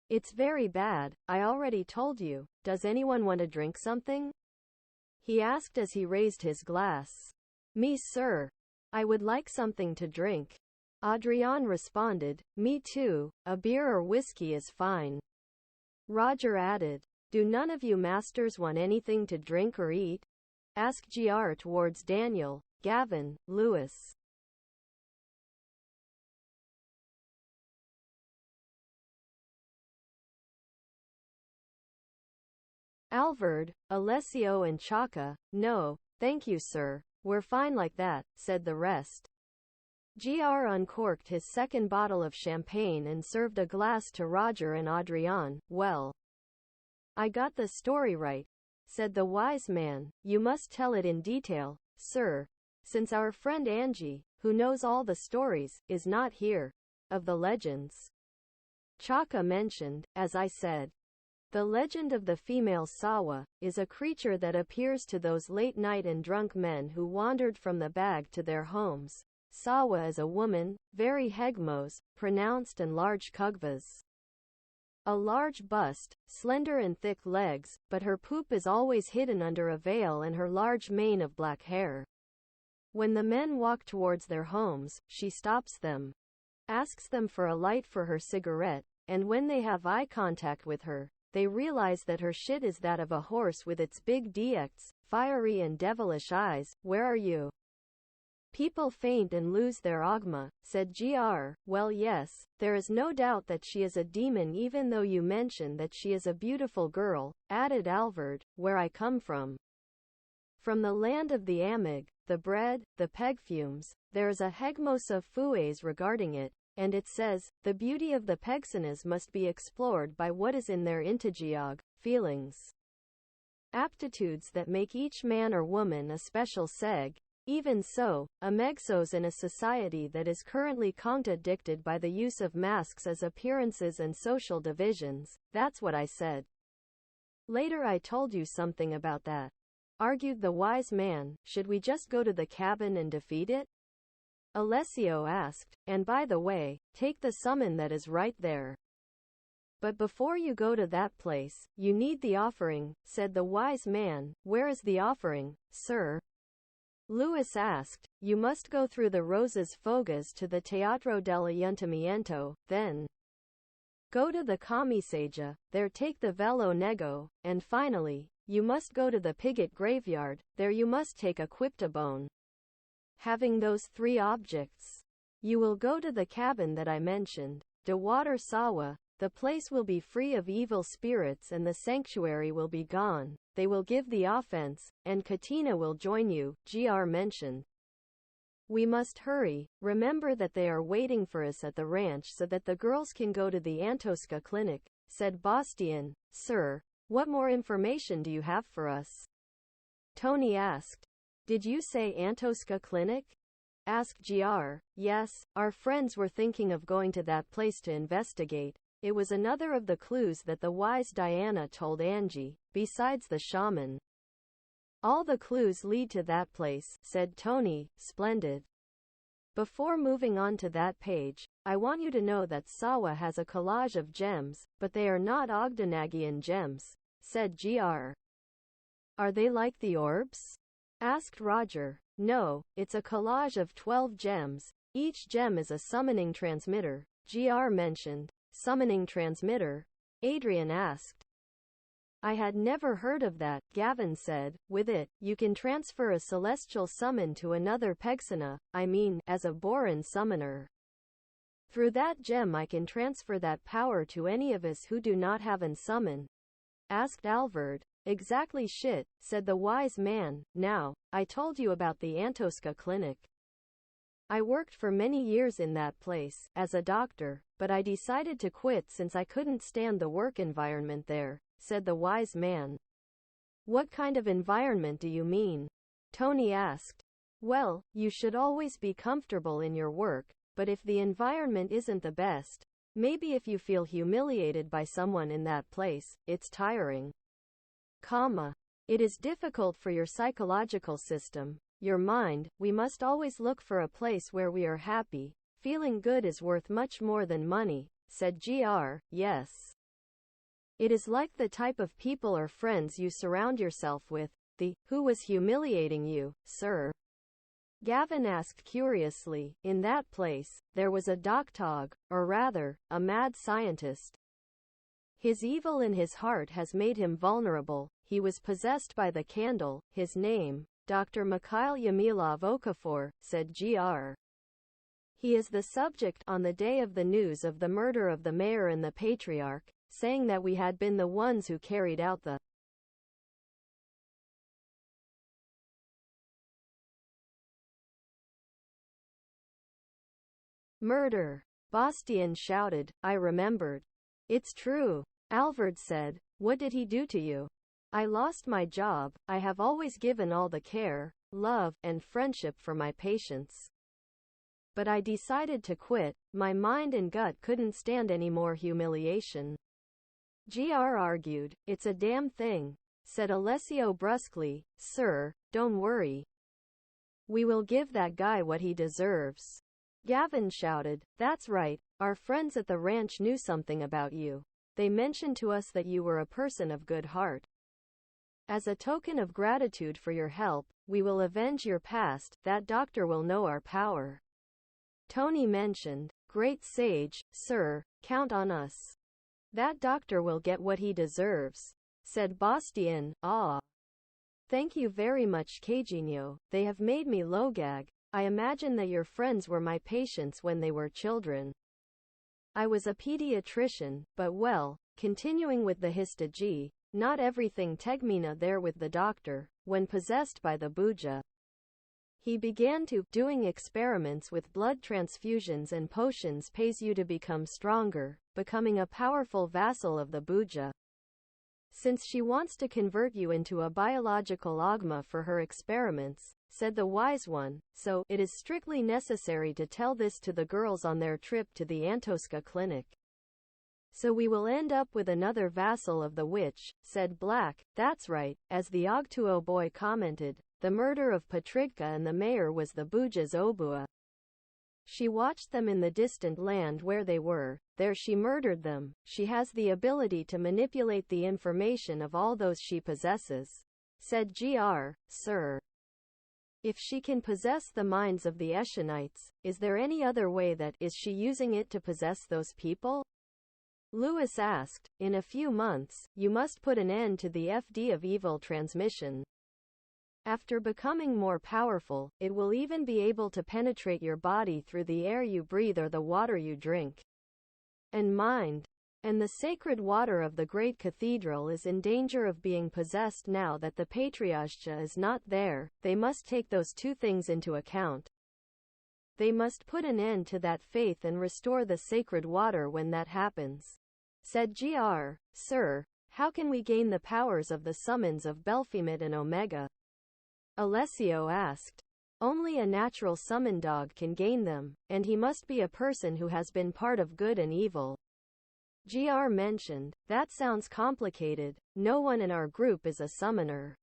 It's very bad, I already told you. Does anyone want to drink something? He asked as he raised his glass. Me, sir. I would like something to drink. Adrian responded, me too, a beer or whiskey is fine. Roger added, do none of you masters want anything to drink or eat? Asked GR towards Daniel, Gavin, Lewis. Alvord, Alessio and Chaka. No, thank you, sir. We're fine like that, said the rest. GR uncorked his second bottle of champagne and served a glass to Roger and Adrian. Well, I got the story right, said the wise man. You must tell it in detail, sir, since our friend Angie, who knows all the stories, is not here. Of the legends Chaka mentioned, as I said, the legend of the female Sawa is a creature that appears to those late-night and drunk men who wandered from the bag to their homes. Sawa is a woman, very hegmos, pronounced and large kugvas. A large bust, slender and thick legs, but her poop is always hidden under a veil and her large mane of black hair. When the men walk towards their homes, she stops them, asks them for a light for her cigarette, and when they have eye contact with her, they realize that her shit is that of a horse with its big DX, fiery and devilish eyes. Where are you? People faint and lose their agma, said GR. Well, yes, there is no doubt that she is a demon, even though you mention that she is a beautiful girl, added Alvord. Where I come from the land of the Amig, the bread, the pegfumes, there is a hegmos of fues regarding it, and it says, the beauty of the Pegsinas must be explored by what is in their intigiog, feelings, aptitudes that make each man or woman a special seg. Even so, a megsos in a society that is currently contradicted by the use of masks as appearances and social divisions. That's what I said. Later I told you something about that, argued the wise man. Should we just go to the cabin and defeat it? Alessio asked, and by the way, take the summon that is right there. But before you go to that place, you need the offering, said the wise man. Where is the offering, sir? Louis asked. You must go through the Rosas Fogas to the Teatro dell'Ayuntamiento, then go to the Comisaja, there take the Velo Nego, and finally, you must go to the Pigot graveyard, there you must take a Quiptabone. Having those 3 objects, you will go to the cabin that I mentioned, De Water Sawa. The place will be free of evil spirits and the sanctuary will be gone. They will give the offense, and Katina will join you, GR mentioned. We must hurry. Remember that they are waiting for us at the ranch so that the girls can go to the Antosca clinic, said Bastian. Sir, what more information do you have for us? Tony asked. Did you say Antosca clinic? Asked GR. Yes, our friends were thinking of going to that place to investigate. It was another of the clues that the wise Diana told Angie, besides the shaman. All the clues lead to that place, said Tony. Splendid. Before moving on to that page, I want you to know that Sawa has a collage of gems, but they are not Ogdenagian gems, said GR. Are they like the orbs? Asked Roger. No, it's a collage of 12 gems. Each gem is a summoning transmitter, GR mentioned. Summoning transmitter? Adrian asked. I had never heard of that, Gavin said. With it, you can transfer a celestial summon to another Pegsina, as a Boran summoner. Through that gem I can transfer that power to any of us who do not have an summon. Asked Alvord. Exactly shit, said the wise man. Now, I told you about the Antosca clinic. I worked for many years in that place, as a doctor, but I decided to quit since I couldn't stand the work environment there, said the wise man. What kind of environment do you mean? Tony asked. Well, you should always be comfortable in your work, but if the environment isn't the best, maybe if you feel humiliated by someone in that place, it's tiring. It is difficult for your psychological system. Your mind, we must always look for a place where we are happy. Feeling good is worth much more than money, said GR. Yes. It is like the type of people or friends you surround yourself with. Who was humiliating you, sir? Gavin asked curiously. In that place, there was a doctog, or rather, a mad scientist. His evil in his heart has made him vulnerable. He was possessed by the candle. His name, Dr. Mikhail Yamilov Okafor, said GR. He is the subject on the day of the news of the murder of the mayor and the patriarch, saying that we had been the ones who carried out the murder. Bastian shouted. I remembered. It's true. Alvord said. What did he do to you? I lost my job. I have always given all the care, love, and friendship for my patients. But I decided to quit. My mind and gut couldn't stand any more humiliation. GR argued. It's a damn thing, said Alessio brusquely. Sir, don't worry. We will give that guy what he deserves. Gavin shouted. That's right. Our friends at the ranch knew something about you. They mentioned to us that you were a person of good heart. As a token of gratitude for your help, we will avenge your past. That doctor will know our power. Tony mentioned, Great sage, sir, count on us. That doctor will get what he deserves, said Bastien. Ah. Thank you very much, Cagino. They have made me logag. I imagine that your friends were my patients when they were children. I was a pediatrician, but well, continuing with the histogy, not everything tegmina there with the doctor, when possessed by the Buja. He began doing experiments with blood transfusions and potions pays you to become stronger, becoming a powerful vassal of the Buja. Since she wants to convert you into a biological Agma for her experiments, said the wise one, so it is strictly necessary to tell this to the girls on their trip to the Antoska clinic. So we will end up with another vassal of the witch, said Black. That's right, as the Ogtuo boy commented, the murder of Patrigka and the mayor was the Buja's Obua. She watched them in the distant land where they were, there she murdered them. She has the ability to manipulate the information of all those she possesses, said Gr. Sir. If she can possess the minds of the Eshenites, is there any other way that is she using it to possess those people? Lewis asked. In a few months, you must put an end to the FD of evil transmission. After becoming more powerful, it will even be able to penetrate your body through the air you breathe or the water you drink. And mind. And the sacred water of the great cathedral is in danger of being possessed now that the Patriarcha is not there. They must take those two things into account. They must put an end to that faith and restore the sacred water when that happens. Said Gr. Sir, how can we gain the powers of the summons of Belphemit and Omega? Alessio asked. Only a natural summon dog can gain them, and he must be a person who has been part of good and evil. Gr. mentioned, that sounds complicated. No one in our group is a summoner.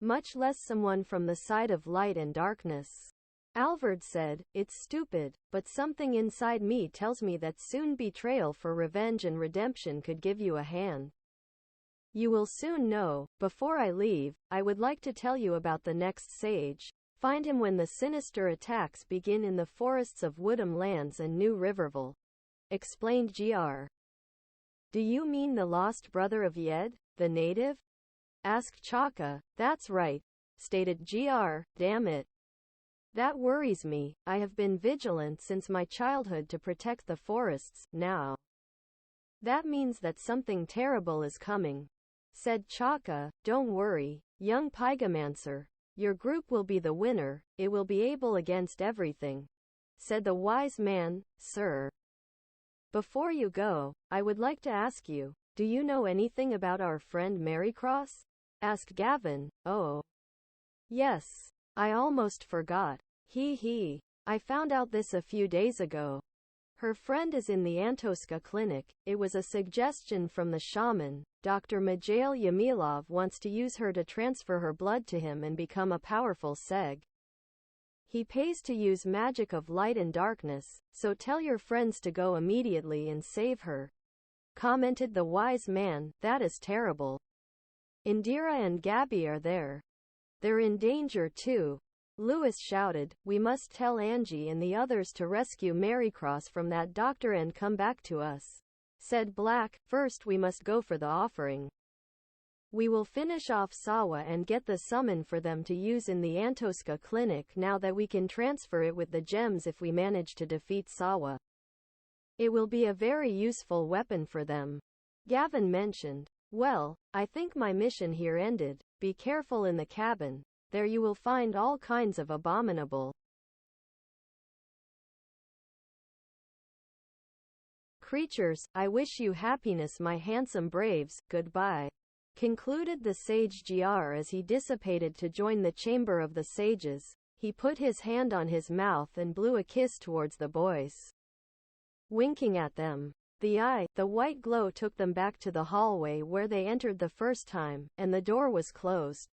Much less someone from the side of light and darkness. Alvard said, it's stupid, but something inside me tells me that soon betrayal for revenge and redemption could give you a hand. You will soon know. Before I leave, I would like to tell you about the next sage. Find him when the sinister attacks begin in the forests of Woodham Lands and New Riverville, explained Gr. Do you mean the lost brother of Yed, the native? Asked Chaka. That's right, stated Gr. Damn it. That worries me. I have been vigilant since my childhood to protect the forests. Now that means that something terrible is coming, said Chaka. Don't worry, young Pygomancer. Your group will be the winner. It will be able against everything, said the wise man. Sir, before you go, I would like to ask you, do you know anything about our friend Marycross? Asked Gavin. Oh, yes. I almost forgot. I found out this a few days ago. Her friend is in the Antoska clinic. It was a suggestion from the shaman. Dr. Mijail Yamilov wants to use her to transfer her blood to him and become a powerful seg. He pays to use magic of light and darkness, so tell your friends to go immediately and save her, commented the wise man. That is terrible. Indira and Gabby are there. They're in danger too. Lewis shouted, we must tell Angie and the others to rescue Marycross from that doctor and come back to us, said Black. First we must go for the offering. We will finish off Sawa and get the summon for them to use in the Antoska clinic now that we can transfer it with the gems if we manage to defeat Sawa. It will be a very useful weapon for them. Gavin mentioned, well, I think my mission here ended. Be careful in the cabin. There you will find all kinds of abominable creatures. I wish you happiness, my handsome braves. Goodbye, concluded the sage Gr as he dissipated to join the chamber of the sages. He put his hand on his mouth and blew a kiss towards the boys, winking at them. The white glow took them back to the hallway where they entered the first time, and the door was closed.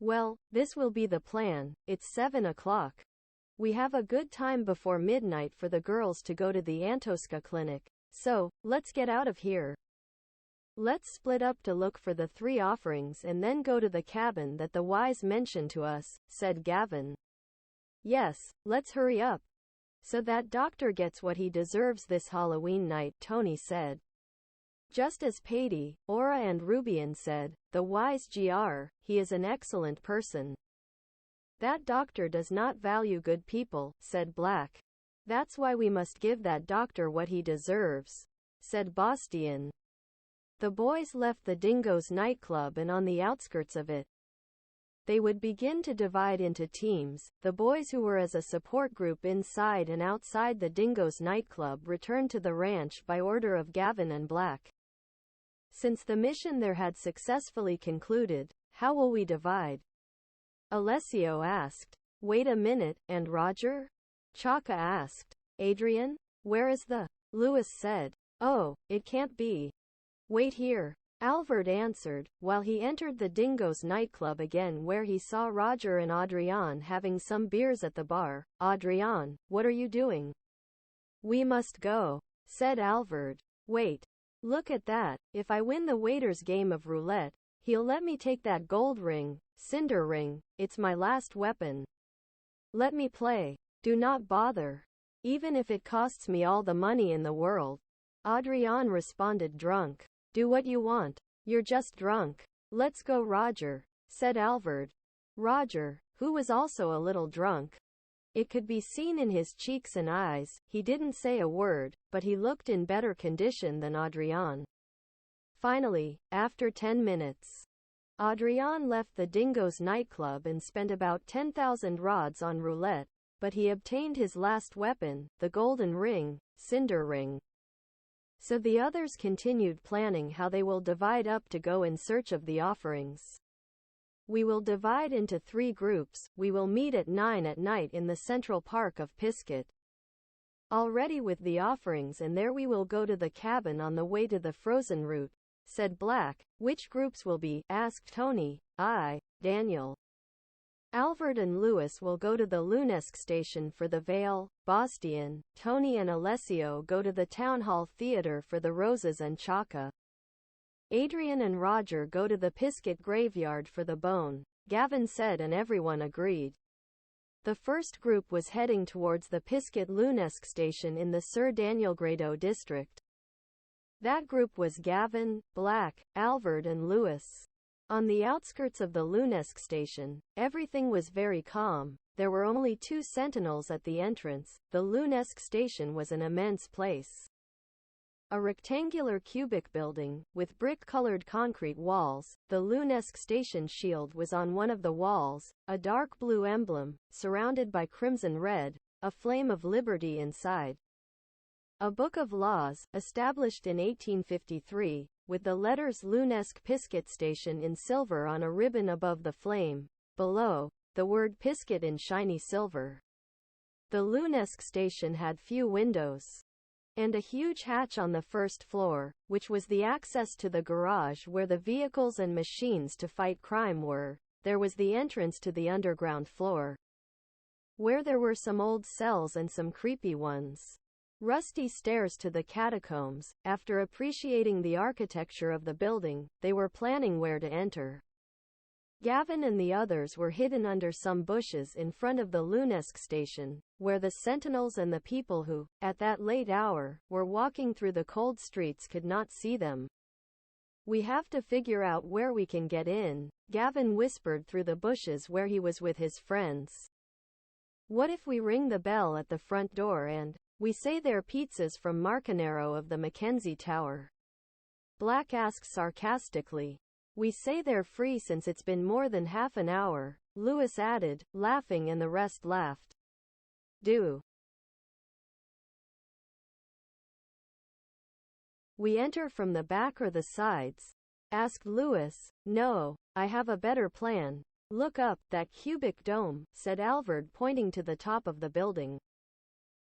Well, this will be the plan. It's 7 o'clock. We have a good time before midnight for the girls to go to the Antoska clinic. So, let's get out of here. Let's split up to look for the 3 offerings and then go to the cabin that the wise mentioned to us, said Gavin. Yes, let's hurry up. So that doctor gets what he deserves this Halloween night, Tony said. Just as Patty, Aura and Rubian said, the wise GR, he is an excellent person. That doctor does not value good people, said Black. That's why we must give that doctor what he deserves, said Bastian. The boys left the Dingo's nightclub and on the outskirts of it, they would begin to divide into teams. The boys who were as a support group inside and outside the Dingo's nightclub returned to the ranch by order of Gavin and Black. Since the mission there had successfully concluded, how will we divide? Alessio asked. Wait a minute, and Roger? Chaka asked. Adrian? Where is the? Lewis said. Oh, it can't be. Wait here. Alvord answered, while he entered the Dingo's nightclub again where he saw Roger and Adrian having some beers at the bar. Adrian, what are you doing? We must go, said Alvord. Wait. Look at that. If I win the waiter's game of roulette, he'll let me take that gold ring, cinder ring. It's my last weapon. Let me play. Do not bother. Even if it costs me all the money in the world. Adrian responded drunk. Do what you want. You're just drunk. Let's go, Roger, said Alvord. Roger, who was also a little drunk. It could be seen in his cheeks and eyes. He didn't say a word, but he looked in better condition than Adrian. Finally, after 10 minutes, Adrian left the Dingo's nightclub and spent about 10,000 rods on roulette, but he obtained his last weapon, the golden ring, cinder ring. So the others continued planning how they will divide up to go in search of the offerings. We will divide into 3 groups. We will meet at 9 at night in the Central Park of Pizcet. Already with the offerings, and there we will go to the cabin on the way to the frozen route, said Black. Which groups will be? Asked Tony. Daniel. Alvord and Lewis will go to the Lunesk station for the Vale. Bastian, Tony and Alessio go to the Town Hall Theatre for the Roses and Chaka. Adrian and Roger go to the Pizcet graveyard for the bone, Gavin said, and everyone agreed. The first group was heading towards the Pizcet Lunesk station in the Sir Daniel Grado district. That group was Gavin, Black, Alvord and Lewis. On the outskirts of the Lunesk station, everything was very calm. There were only 2 sentinels at the entrance. The Lunesk station was an immense place. A rectangular cubic building, with brick-colored concrete walls. The Lunesk station shield was on one of the walls, a dark blue emblem, surrounded by crimson red, a flame of liberty inside. A book of laws, established in 1853, with the letters Lunesk Pizcet Station in silver on a ribbon above the flame. Below, the word Pizcet in shiny silver. The Lunesk station had few windows, and a huge hatch on the first floor, which was the access to the garage where the vehicles and machines to fight crime were. There was the entrance to the underground floor, where there were some old cells and some creepy ones. Rusty stairs to the catacombs. After appreciating the architecture of the building, they were planning where to enter. Gavin and the others were hidden under some bushes in front of the Lunesk station, where the sentinels and the people who, at that late hour, were walking through the cold streets could not see them. We have to figure out where we can get in, Gavin whispered through the bushes where he was with his friends. What if we ring the bell at the front door and we say they're pizzas from Marcanero of the Mackenzie Tower? Black asked sarcastically. We say they're free since it's been more than half an hour, Lewis added, laughing, and the rest laughed. Do we enter from the back or the sides? Asked Lewis. No, I have a better plan. Look up, that cubic dome, said Alvord, pointing to the top of the building.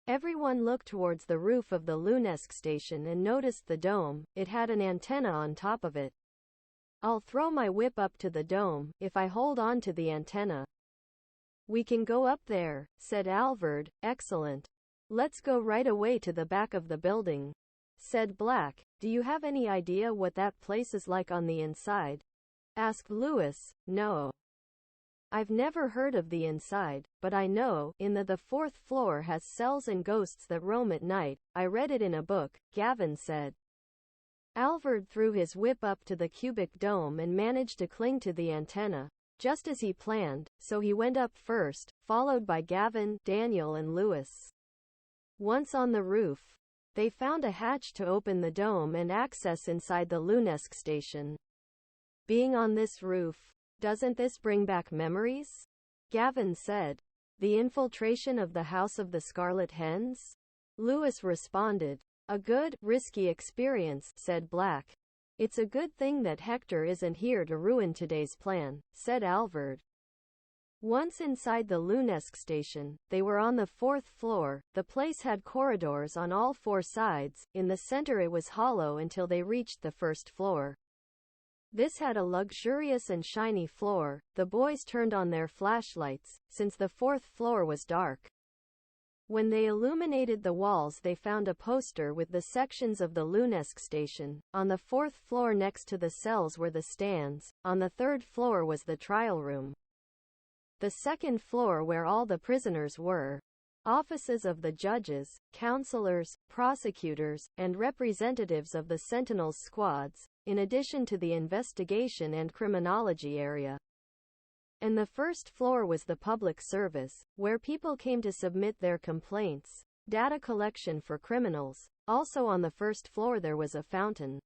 Everyone looked towards the roof of the Lunesk station and noticed the dome. It had an antenna on top of it. I'll throw my whip up to the dome, if I hold on to the antenna. We can go up there, said Alvord. Excellent. Let's go right away to the back of the building, said Black. Do you have any idea what that place is like on the inside? Asked Lewis. No. I've never heard of the inside, but I know, the fourth floor has cells and ghosts that roam at night. I read it in a book, Gavin said. Alvord threw his whip up to the cubic dome and managed to cling to the antenna, just as he planned, so he went up first, followed by Gavin, Daniel and Lewis. Once on the roof, they found a hatch to open the dome and access inside the Lunesk station. Being on this roof, doesn't this bring back memories? Gavin said. The infiltration of the House of the Scarlet Hens? Lewis responded. A good, risky experience, said Black. It's a good thing that Hector isn't here to ruin today's plan, said Alvord. Once inside the Lunesk station, they were on the fourth floor. The place had corridors on all four sides. In the center it was hollow until they reached the first floor. This had a luxurious and shiny floor. The boys turned on their flashlights, since the fourth floor was dark. When they illuminated the walls they found a poster with the sections of the Lunesk station. On the fourth floor next to the cells were the stands. On the third floor was the trial room. The second floor where all the prisoners were. Offices of the judges, counselors, prosecutors, and representatives of the Sentinels squads, in addition to the investigation and criminology area. And the first floor was the public service, where people came to submit their complaints, data collection for criminals. Also on the first floor there was a fountain,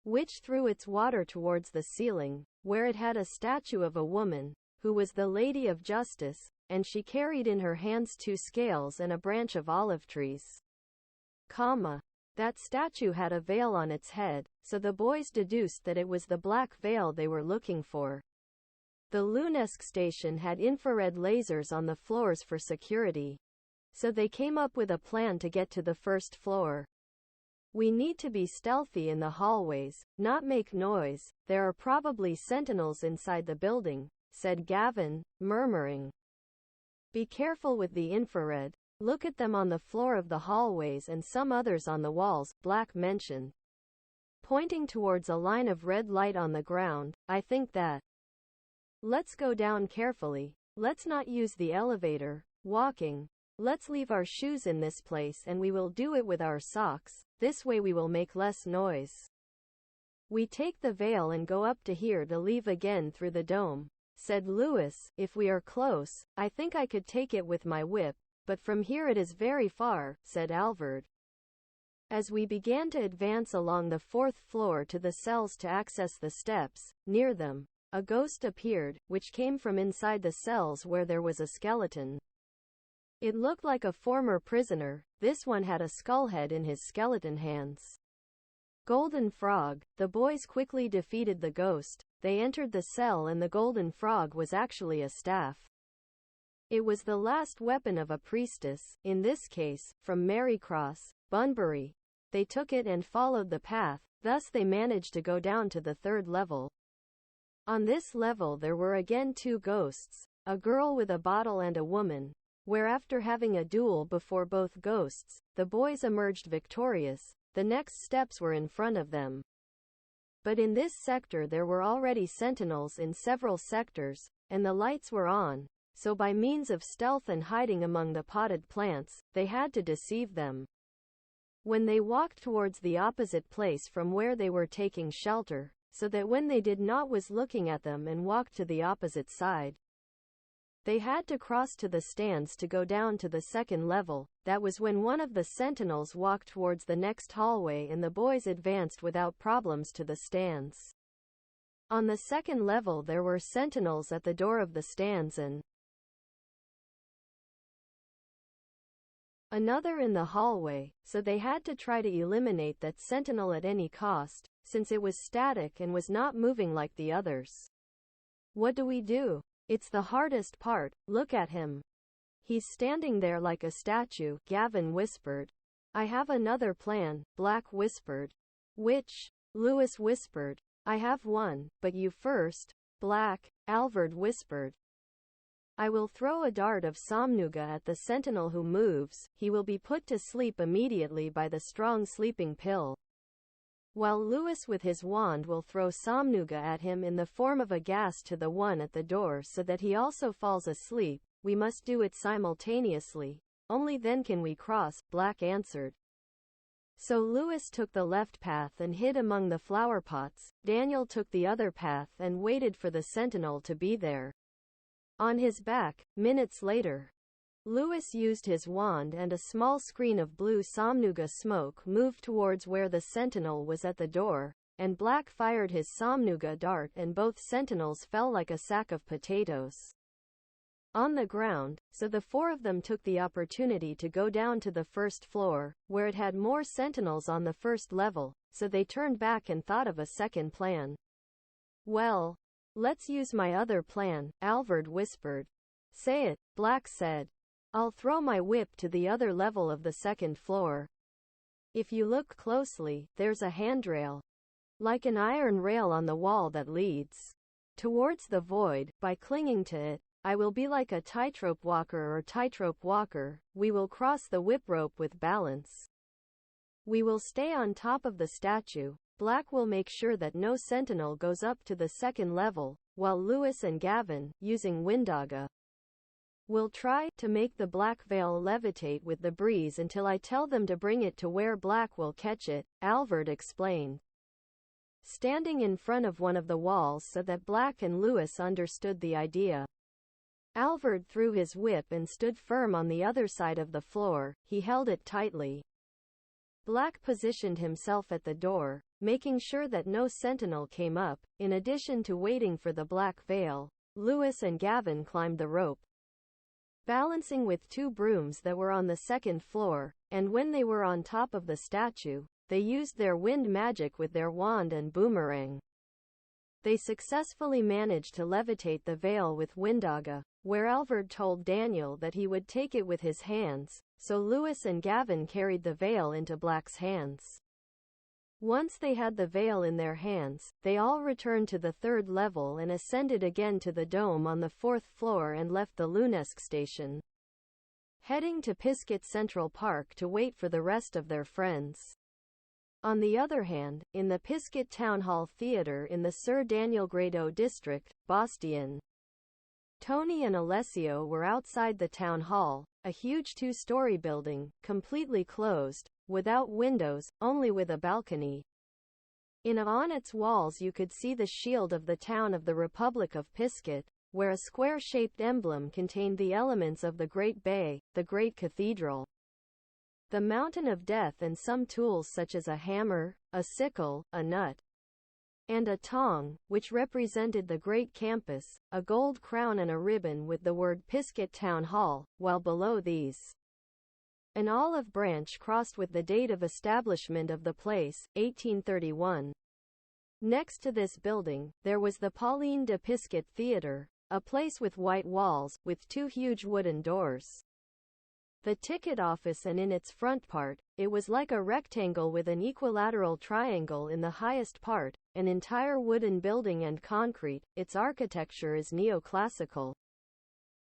which threw its water towards the ceiling, where it had a statue of a woman, who was the Lady of Justice, and she carried in her hands 2 scales and a branch of olive trees. That statue had a veil on its head, so the boys deduced that it was the black veil they were looking for. The Lunesk station had infrared lasers on the floors for security, so they came up with a plan to get to the first floor. We need to be stealthy in the hallways, not make noise. There are probably sentinels inside the building, said Gavin, murmuring. Be careful with the infrared. Look at them on the floor of the hallways and some others on the walls, Black mentioned, pointing towards a line of red light on the ground. I think that. Let's go down carefully. Let's not use the elevator. Walking. Let's leave our shoes in this place and we will do it with our socks. This way we will make less noise. We take the veil and go up to here to leave again through the dome, said Lewis. If we are close, I think I could take it with my whip, but from here it is very far, said Alvord. As we began to advance along the fourth floor to the cells to access the steps, near them, a ghost appeared, which came from inside the cells where there was a skeleton. It looked like a former prisoner. This one had a skull head in his skeleton hands. Golden Frog. The boys quickly defeated the ghost. They entered the cell and the Golden Frog was actually a staff. It was the last weapon of a priestess, in this case, from Marycross, Bunbury. They took it and followed the path, thus they managed to go down to the third level. On this level there were again 2 ghosts, a girl with a bottle and a woman, where after having a duel before both ghosts, the boys emerged victorious. The next steps were in front of them. But in this sector there were already sentinels in several sectors, and the lights were on, so by means of stealth and hiding among the potted plants, they had to deceive them. When they walked towards the opposite place from where they were taking shelter, so that when they did not was looking at them and walked to the opposite side. They had to cross to the stands to go down to the second level. That was when one of the sentinels walked towards the next hallway and the boys advanced without problems to the stands. On the second level there were sentinels at the door of the stands and another in the hallway, so they had to try to eliminate that sentinel at any cost, since it was static and was not moving like the others. What do we do? It's the hardest part. Look at him. He's standing there like a statue, Gavin whispered. I have another plan, Black whispered. Which? Lewis whispered. I have one, but you first, Black, Alvord whispered. I will throw a dart of Somnuga at the sentinel who moves. He will be put to sleep immediately by the strong sleeping pill. While Lewis with his wand will throw Somnuga at him in the form of a gas to the one at the door so that he also falls asleep. We must do it simultaneously. Only then can we cross, Black answered. So Lewis took the left path and hid among the flower pots. Daniel took the other path and waited for the sentinel to be there. On his back, minutes later, Lewis used his wand and a small screen of blue Somnuga smoke moved towards where the sentinel was at the door, and Black fired his Somnuga dart and both sentinels fell like a sack of potatoes on the ground, so the four of them took the opportunity to go down to the first floor, where it had more sentinels on the first level, so they turned back and thought of a second plan. Well, let's use my other plan, Alvord whispered. Say it, Black said. I'll throw my whip to the other level of the second floor. If you look closely, there's a handrail, like an iron rail on the wall that leads towards the void. By clinging to it, I will be like a tightrope walker or tightrope walker. We will cross the whip rope with balance. We will stay on top of the statue. Black will make sure that no sentinel goes up to the second level, while Lewis and Gavin, using Windaga, will try to make the black veil levitate with the breeze until I tell them to bring it to where Black will catch it, Alvord explained, standing in front of one of the walls so that Black and Lewis understood the idea. Alvord threw his whip and stood firm on the other side of the floor. He held it tightly. Black positioned himself at the door, making sure that no sentinel came up. In addition to waiting for the black veil, Lewis and Gavin climbed the rope, balancing with two brooms that were on the second floor, and when they were on top of the statue, they used their wind magic with their wand and boomerang. They successfully managed to levitate the veil with Windaga, where Alvord told Daniel that he would take it with his hands, so Lewis and Gavin carried the veil into Black's hands. Once they had the veil in their hands, they all returned to the third level and ascended again to the dome on the fourth floor and left the Lunesque station, heading to Pizcet Central Park to wait for the rest of their friends. On the other hand, in the Pizcet Town Hall Theatre in the Sir Daniel Grado district, Boston, Tony and Alessio were outside the town hall, a huge two-story building, completely closed, without windows, only with a balcony. On its walls you could see the shield of the town of the Republic of Pizcet, where a square-shaped emblem contained the elements of the Great Bay, the Great Cathedral, the Mountain of Death, and some tools such as a hammer, a sickle, a nut, and a tong, which represented the Great Campus, a gold crown and a ribbon with the word Pizcet Town Hall, while below these, an olive branch crossed with the date of establishment of the place, 1831. Next to this building, there was the Pauline de Pizcet Theatre, a place with white walls, with two huge wooden doors, the ticket office, and in its front part, it was like a rectangle with an equilateral triangle in the highest part, an entire wooden building and concrete. Its architecture is neoclassical.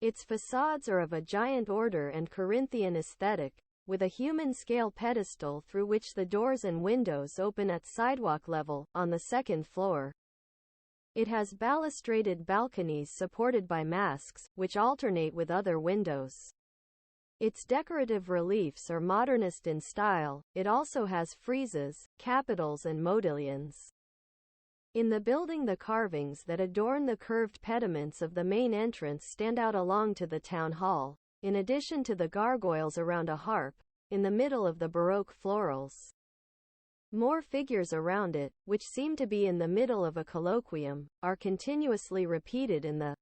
Its facades are of a giant order and Corinthian aesthetic, with a human-scale pedestal through which the doors and windows open at sidewalk level, on the second floor. It has balustraded balconies supported by masks, which alternate with other windows. Its decorative reliefs are modernist in style. It also has friezes, capitals and modillions. In the building, the carvings that adorn the curved pediments of the main entrance stand out along to the town hall, in addition to the gargoyles around a harp, in the middle of the Baroque florals. More figures around it, which seem to be in the middle of a colloquium, are continuously repeated in the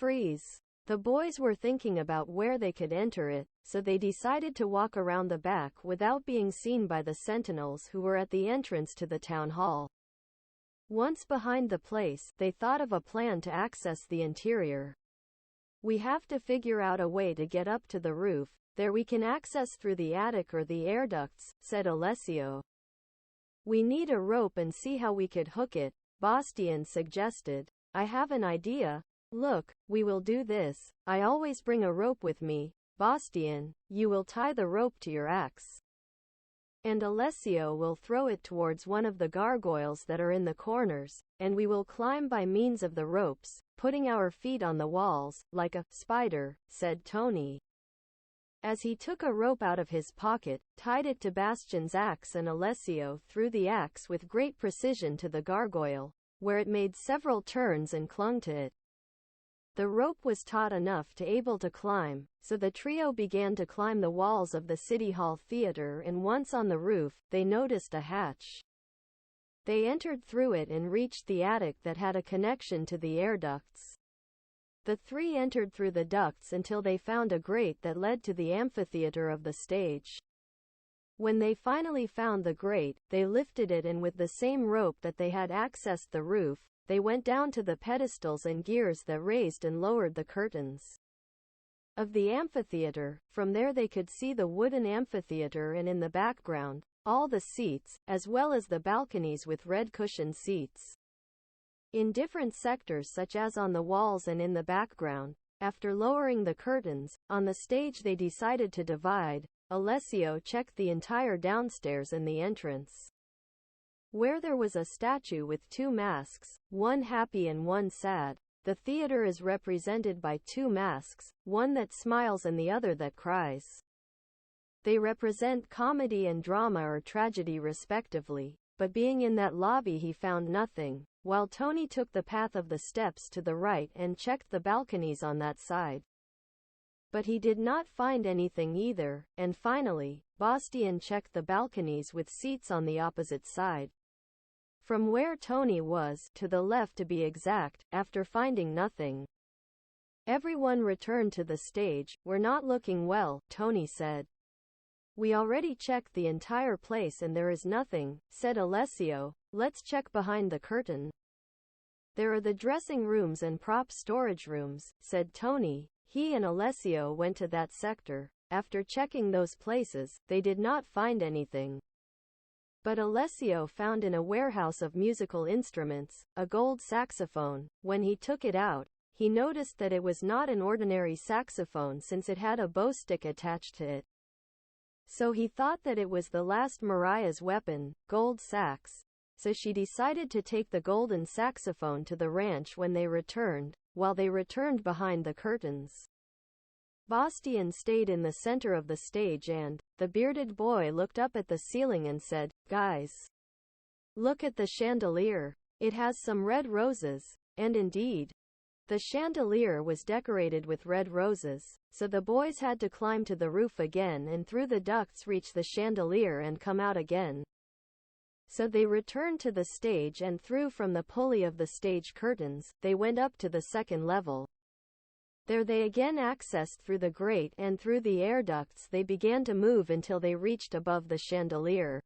frieze. The boys were thinking about where they could enter it, so they decided to walk around the back without being seen by the sentinels who were at the entrance to the town hall. Once behind the place, they thought of a plan to access the interior. We have to figure out a way to get up to the roof. There we can access through the attic or the air ducts, said Alessio. We need a rope and see how we could hook it, Bastian suggested. I have an idea. Look, we will do this. I always bring a rope with me. Bastian, you will tie the rope to your axe. And Alessio will throw it towards one of the gargoyles that are in the corners, and we will climb by means of the ropes, putting our feet on the walls, like a spider, said Tony. As he took a rope out of his pocket, tied it to Bastian's axe, and Alessio threw the axe with great precision to the gargoyle, where it made several turns and clung to it. The rope was taut enough to able to climb, so the trio began to climb the walls of the City Hall Theater, and once on the roof, they noticed a hatch. They entered through it and reached the attic that had a connection to the air ducts. The three entered through the ducts until they found a grate that led to the amphitheater of the stage. When they finally found the grate, they lifted it, and with the same rope that they had accessed the roof, they went down to the pedestals and gears that raised and lowered the curtains of the amphitheater. From there they could see the wooden amphitheater, and in the background, all the seats, as well as the balconies with red cushioned seats in different sectors, such as on the walls and in the background. After lowering the curtains, on the stage they decided to divide. Alessio checked the entire downstairs and the entrance, where there was a statue with two masks, one happy and one sad. The theater is represented by two masks, one that smiles and the other that cries. They represent comedy and drama or tragedy respectively, but being in that lobby he found nothing, while Tony took the path of the steps to the right and checked the balconies on that side. But he did not find anything either, and finally, Bastian checked the balconies with seats on the opposite side, from where Tony was, to the left to be exact. After finding nothing, everyone returned to the stage. We're not looking well, Tony said. We already checked the entire place and there is nothing, said Alessio. Let's check behind the curtain. There are the dressing rooms and prop storage rooms, said Tony. He and Alessio went to that sector. After checking those places, they did not find anything. But Alessio found in a warehouse of musical instruments, a gold saxophone. When he took it out, he noticed that it was not an ordinary saxophone since it had a bowstick attached to it. So he thought that it was the last Mariah's weapon, gold sax. So she decided to take the golden saxophone to the ranch when they returned, while they returned behind the curtains. Bastian stayed in the center of the stage, and the bearded boy looked up at the ceiling and said, "Guys, look at the chandelier. It has some red roses." And indeed, the chandelier was decorated with red roses, so the boys had to climb to the roof again and through the ducts reach the chandelier and come out again. So they returned to the stage and through from the pulley of the stage curtains, they went up to the second level. There they again accessed through the grate, and through the air ducts they began to move until they reached above the chandelier.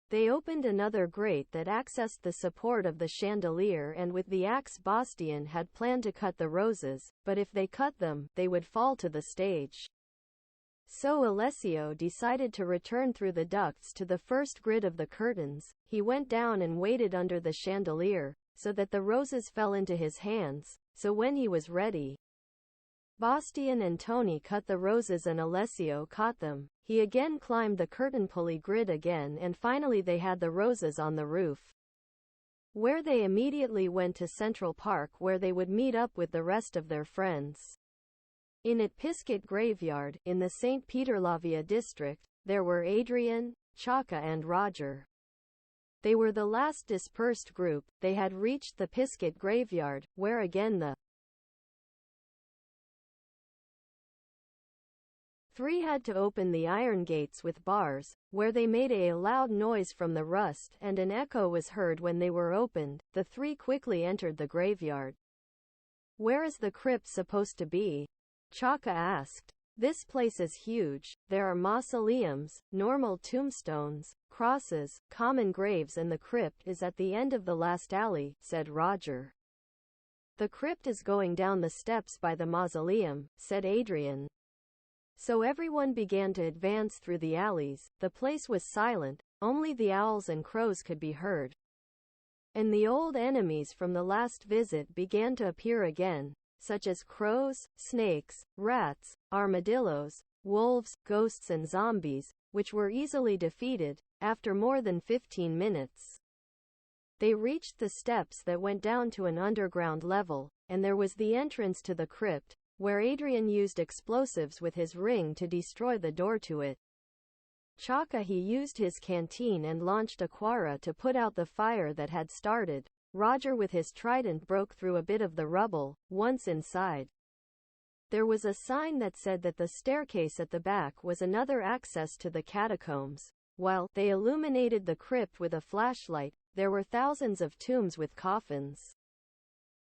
They opened another grate that accessed the support of the chandelier, and with the axe Bastian had planned to cut the roses, but if they cut them, they would fall to the stage. So Alessio decided to return through the ducts to the first grid of the curtains. He went down and waited under the chandelier, so that the roses fell into his hands. So when he was ready, Bastian and Tony cut the roses and Alessio caught them. He again climbed the curtain pulley grid again, and finally they had the roses on the roof, where they immediately went to Central Park, where they would meet up with the rest of their friends. In at Pizcet graveyard, in the St. Peterlavia district, there were Adrian, Chaka and Roger. They were the last dispersed group. They had reached the Pizcet graveyard, where again the three had to open the iron gates with bars, where they made a loud noise from the rust, and an echo was heard when they were opened. The three quickly entered the graveyard. "Where is the crypt supposed to be?" Chaka asked. "This place is huge. There are mausoleums, normal tombstones, crosses, common graves, and the crypt is at the end of the last alley," said Roger. "The crypt is going down the steps by the mausoleum," said Adrian. So everyone began to advance through the alleys. The place was silent, only the owls and crows could be heard. and the old enemies from the last visit began to appear again, such as crows, snakes, rats, armadillos, wolves, ghosts and zombies, which were easily defeated after more than 15 minutes. They reached the steps that went down to an underground level, and there was the entrance to the crypt, where Adrian used explosives with his ring to destroy the door to it. Chaka he used his canteen and launched a Quara to put out the fire that had started. Roger with his trident broke through a bit of the rubble. Once inside, there was a sign that said that the staircase at the back was another access to the catacombs. While they illuminated the crypt with a flashlight, there were thousands of tombs with coffins,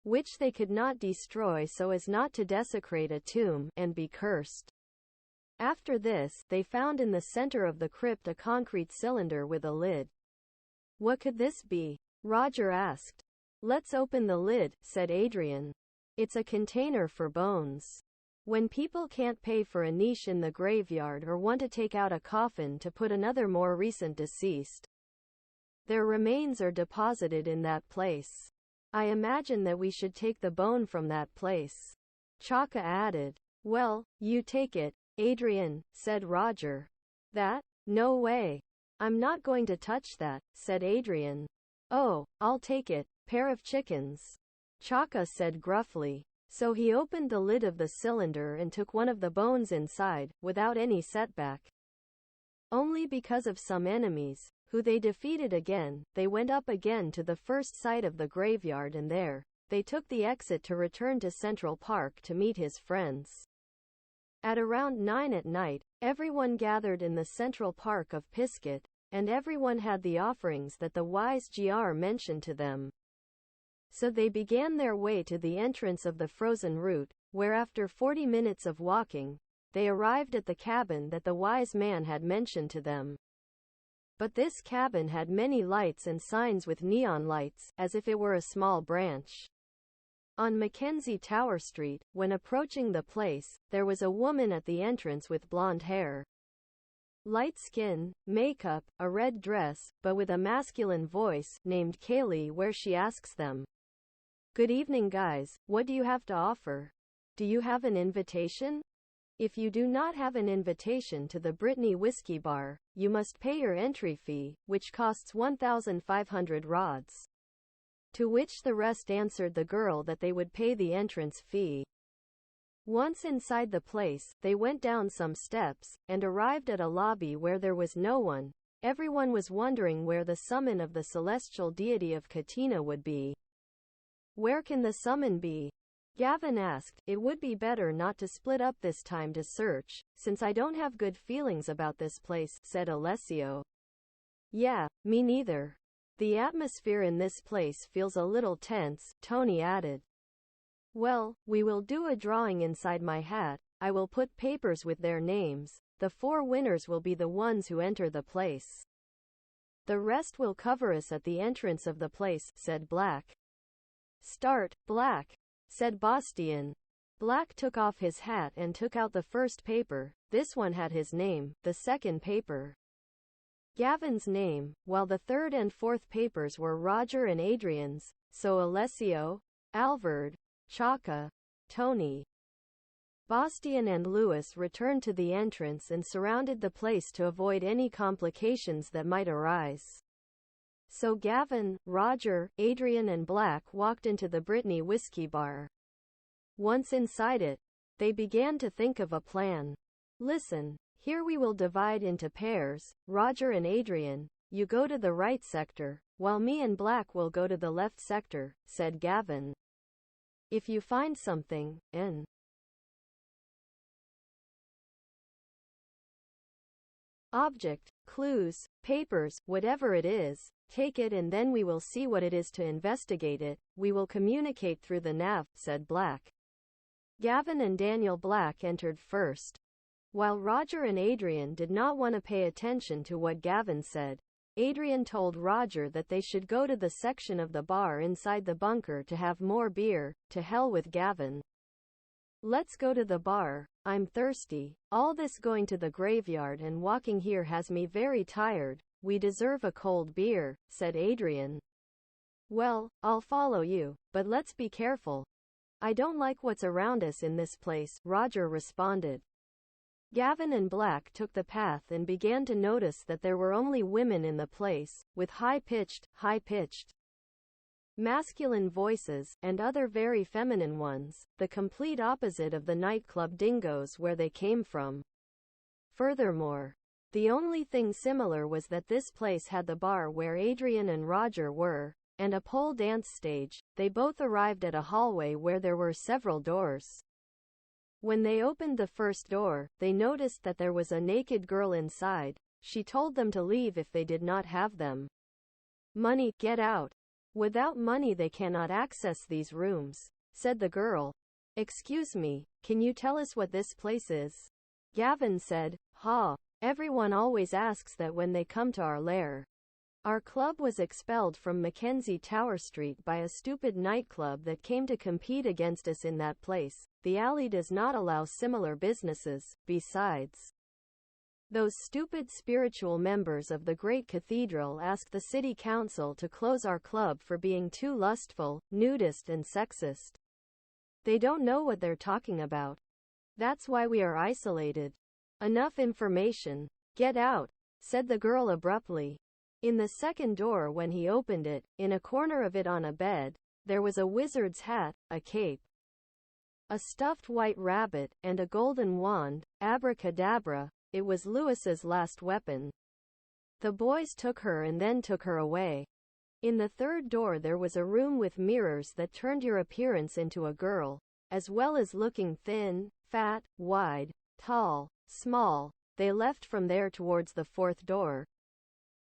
which they could not destroy so as not to desecrate a tomb and be cursed. After this, they found in the center of the crypt a concrete cylinder with a lid. What could this be? Roger asked. Let's open the lid, said Adrian. It's a container for bones. When people can't pay for a niche in the graveyard or want to take out a coffin to put another more recent deceased, their remains are deposited in that place. I imagine that we should take the bone from that place. Chaka added. Well, you take it, Adrian, said Roger. That? No way. I'm not going to touch that, said Adrian. Oh, I'll take it, pair of chickens, Chaka said gruffly. So he opened the lid of the cylinder and took one of the bones inside, without any setback. Only because of some enemies, who they defeated again, they went up again to the first site of the graveyard and there, they took the exit to return to Central Park to meet his friends. At around 9 at night, everyone gathered in the Central Park of Pizcet, and everyone had the offerings that the wise GR mentioned to them. So they began their way to the entrance of the frozen route, where after 40 minutes of walking, they arrived at the cabin that the wise man had mentioned to them. But this cabin had many lights and signs with neon lights, as if it were a small branch. On Mackenzie Tower Street, when approaching the place, there was a woman at the entrance with blonde hair, light skin, makeup, a red dress, but with a masculine voice, named Kaylee, where she asks them, "Good evening guys, what do you have to offer? Do you have an invitation? If you do not have an invitation to the Brittany Whiskey Bar, you must pay your entry fee, which costs 1,500 rods. To which the rest answered the girl that they would pay the entrance fee. Once inside the place, they went down some steps, and arrived at a lobby where there was no one. Everyone was wondering where the summon of the celestial deity of Katina would be. Where can the summon be? Gavin asked. It would be better not to split up this time to search, since I don't have good feelings about this place, said Alessio. Yeah, me neither. The atmosphere in this place feels a little tense, Tony added. Well, we will do a drawing inside my hat. I will put papers with their names. The 4 winners will be the ones who enter the place. The rest will cover us at the entrance of the place, said Black. Start, Black, said Bastian. Black took off his hat and took out the first paper. This one had his name, the second paper, Gavin's name, while the third and fourth papers were Roger and Adrian's, so Alessio, Alvord, Chaka, Tony, Bastian and Lewis returned to the entrance and surrounded the place to avoid any complications that might arise. So Gavin, Roger, Adrian and Black walked into the Brittany Whiskey Bar. Once inside it, they began to think of a plan. Listen, here we will divide into pairs. Roger and Adrian, you go to the right sector, while me and Black will go to the left sector, said Gavin. If you find something, an object, clues, papers, whatever it is, take it and then we will see what it is to investigate it. We will communicate through the nav, said Black. Gavin and Daniel Black entered first. While Roger and Adrian did not want to pay attention to what Gavin said, Adrian told Roger that they should go to the section of the bar inside the bunker to have more beer. To hell with Gavin. Let's go to the bar. I'm thirsty. All this going to the graveyard and walking here has me very tired. We deserve a cold beer, said Adrian. Well, I'll follow you, but let's be careful. I don't like what's around us in this place, Roger responded. Gavin and Black took the path and began to notice that there were only women in the place, with high-pitched, masculine voices, and other very feminine ones, the complete opposite of the nightclub dingoes where they came from. Furthermore, the only thing similar was that this place had the bar where Adrian and Roger were, and a pole dance stage. They both arrived at a hallway where there were several doors. When they opened the first door, they noticed that there was a naked girl inside. She told them to leave if they did not have them. Money, get out. Without money they cannot access these rooms, said the girl. Excuse me, can you tell us what this place is? Gavin said, everyone always asks that when they come to our lair. Our club was expelled from Mackenzie Tower Street by a stupid nightclub that came to compete against us in that place. The alley does not allow similar businesses. Besides, those stupid spiritual members of the great cathedral asked the city council to close our club for being too lustful, nudist and sexist. They don't know what they're talking about. That's why we are isolated. Enough information. Get out, said the girl abruptly. In the second door, when he opened it, in a corner of it on a bed, there was a wizard's hat, a cape, a stuffed white rabbit, and a golden wand. Abracadabra. It was Lewis's last weapon. The boys took her and then took her away. In the third door there was a room with mirrors that turned your appearance into a girl, as well as looking thin, fat, wide, tall, small. They left from there towards the fourth door.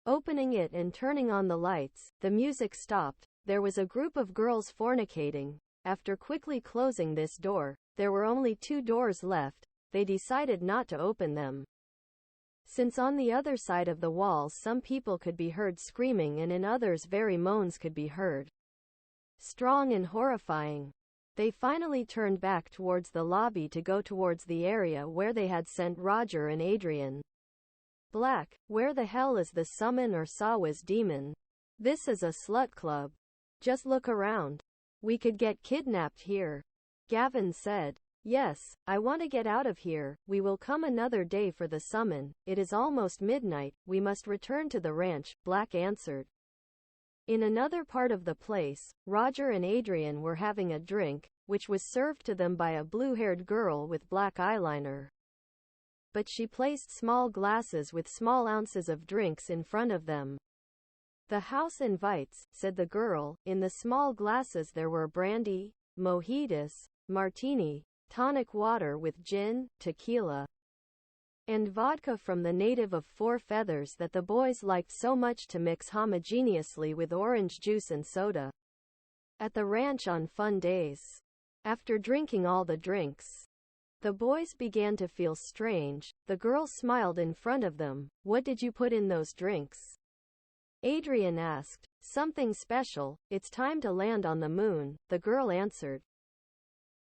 Opening it and turning on the lights, the music stopped. There was a group of girls fornicating. After quickly closing this door, there were only 2 doors left. They decided not to open them, since on the other side of the walls some people could be heard screaming and in others very moans could be heard. Strong and horrifying. They finally turned back towards the lobby to go towards the area where they had sent Roger and Adrian. Black, where the hell is the summon or Sawa's demon? This is a slut club. Just look around. We could get kidnapped here. Gavin said. Yes, I want to get out of here. We will come another day for the summon. It is almost midnight. We must return to the ranch, Black answered. In another part of the place, Roger and Adrian were having a drink, which was served to them by a blue-haired girl with black eyeliner. But she placed small glasses with small ounces of drinks in front of them. The house invites, said the girl. In the small glasses there were brandy, mojitos, martini, tonic water with gin, tequila, and vodka from the native of 4 Feathers that the boys liked so much to mix homogeneously with orange juice and soda at the ranch on fun days. After drinking all the drinks, the boys began to feel strange. The girl smiled in front of them. What did you put in those drinks? Adrian asked. Something special. It's time to land on the moon, the girl answered.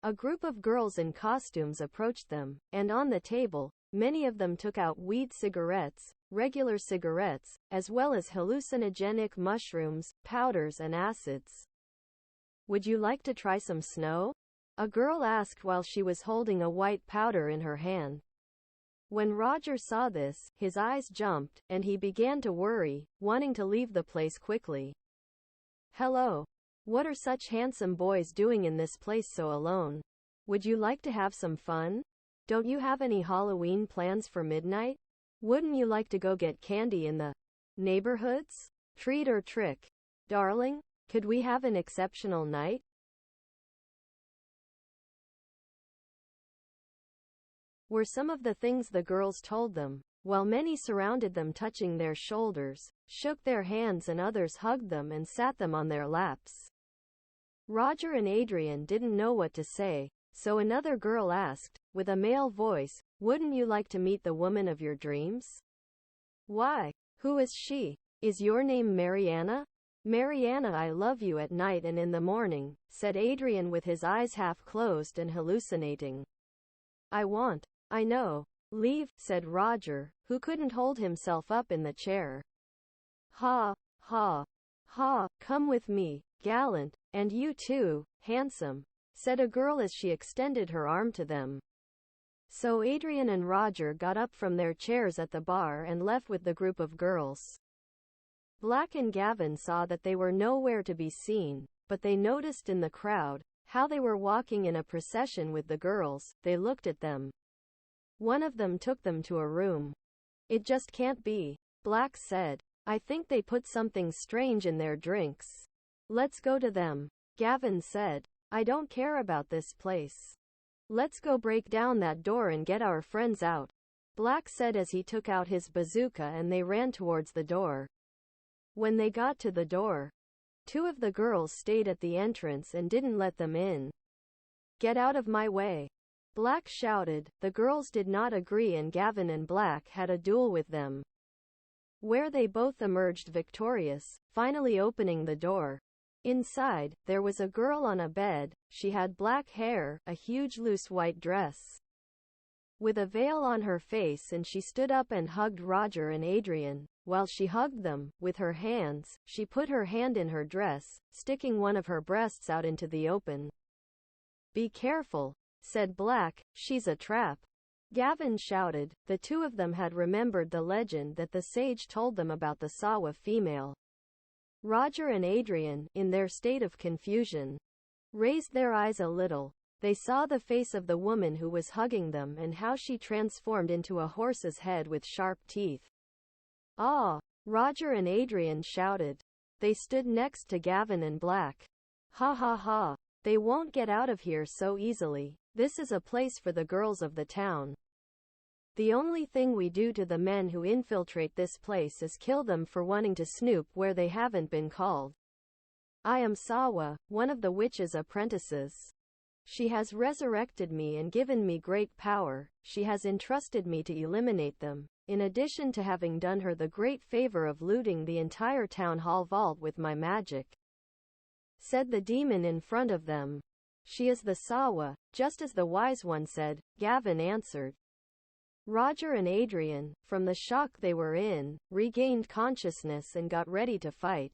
A group of girls in costumes approached them, and on the table, many of them took out weed cigarettes, regular cigarettes, as well as hallucinogenic mushrooms, powders and acids. Would you like to try some snow? A girl asked while she was holding a white powder in her hand. When Roger saw this, his eyes jumped, and he began to worry, wanting to leave the place quickly. Hello. What are such handsome boys doing in this place so alone? Would you like to have some fun? Don't you have any Halloween plans for midnight? Wouldn't you like to go get candy in the neighborhoods? Treat or trick? Darling, could we have an exceptional night? Were some of the things the girls told them, while many surrounded them touching their shoulders, shook their hands and others hugged them and sat them on their laps. Roger and Adrian didn't know what to say, so another girl asked, with a male voice, wouldn't you like to meet the woman of your dreams? Why? Who is she? Is your name Mariana? Mariana, I love you at night and in the morning, said Adrian with his eyes half closed and hallucinating. I know. Leave, said Roger, who couldn't hold himself up in the chair. Ha, ha, Ha, come with me, gallant, and you too, handsome, said a girl as she extended her arm to them. So Adrian and Roger got up from their chairs at the bar and left with the group of girls. Black and Gavin saw that they were nowhere to be seen, but they noticed in the crowd how they were walking in a procession with the girls. They looked at them. One of them took them to a room. It just can't be, Black said. I think they put something strange in their drinks. Let's go to them, Gavin said. I don't care about this place. Let's go break down that door and get our friends out, Black said as he took out his bazooka and they ran towards the door. When they got to the door, two of the girls stayed at the entrance and didn't let them in. Get out of my way, Black shouted. The girls did not agree and Gavin and Black had a duel with them, where they both emerged victorious, finally opening the door. Inside, there was a girl on a bed. She had black hair, a huge loose white dress, with a veil on her face, and she stood up and hugged Roger and Adrian. While she hugged them, with her hands, she put her hand in her dress, sticking one of her breasts out into the open. Be careful, said Black, she's a trap, Gavin shouted. The two of them had remembered the legend that the sage told them about the Sawa female. Roger and Adrian, in their state of confusion, raised their eyes a little. They saw the face of the woman who was hugging them and how she transformed into a horse's head with sharp teeth. Ah! Roger and Adrian shouted. They stood next to Gavin and Black. Ha ha ha! They won't get out of here so easily. This is a place for the girls of the town. The only thing we do to the men who infiltrate this place is kill them for wanting to snoop where they haven't been called. I am Sawa, one of the witch's apprentices. She has resurrected me and given me great power. She has entrusted me to eliminate them, in addition to having done her the great favor of looting the entire town hall vault with my magic, said the demon in front of them. She is the Sawa, just as the wise one said, Gavin answered. Roger and Adrian, from the shock they were in, regained consciousness and got ready to fight.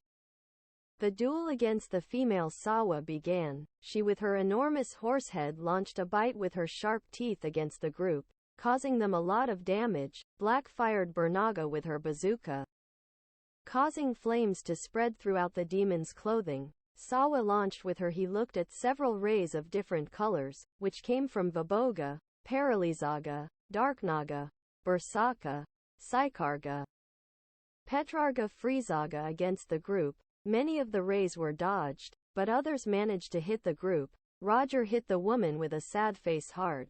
The duel against the female Sawa began. She with her enormous horse head launched a bite with her sharp teeth against the group, causing them a lot of damage. Black fired Bernaga with her bazooka, causing flames to spread throughout the demon's clothing. Sawa launched with her. He looked at several rays of different colors, which came from Vaboga, Paralizaga, Darknaga, Bersaka, Psykarga, Petrarga Frizaga against the group. Many of the rays were dodged, but others managed to hit the group. Roger hit the woman with a sad face hard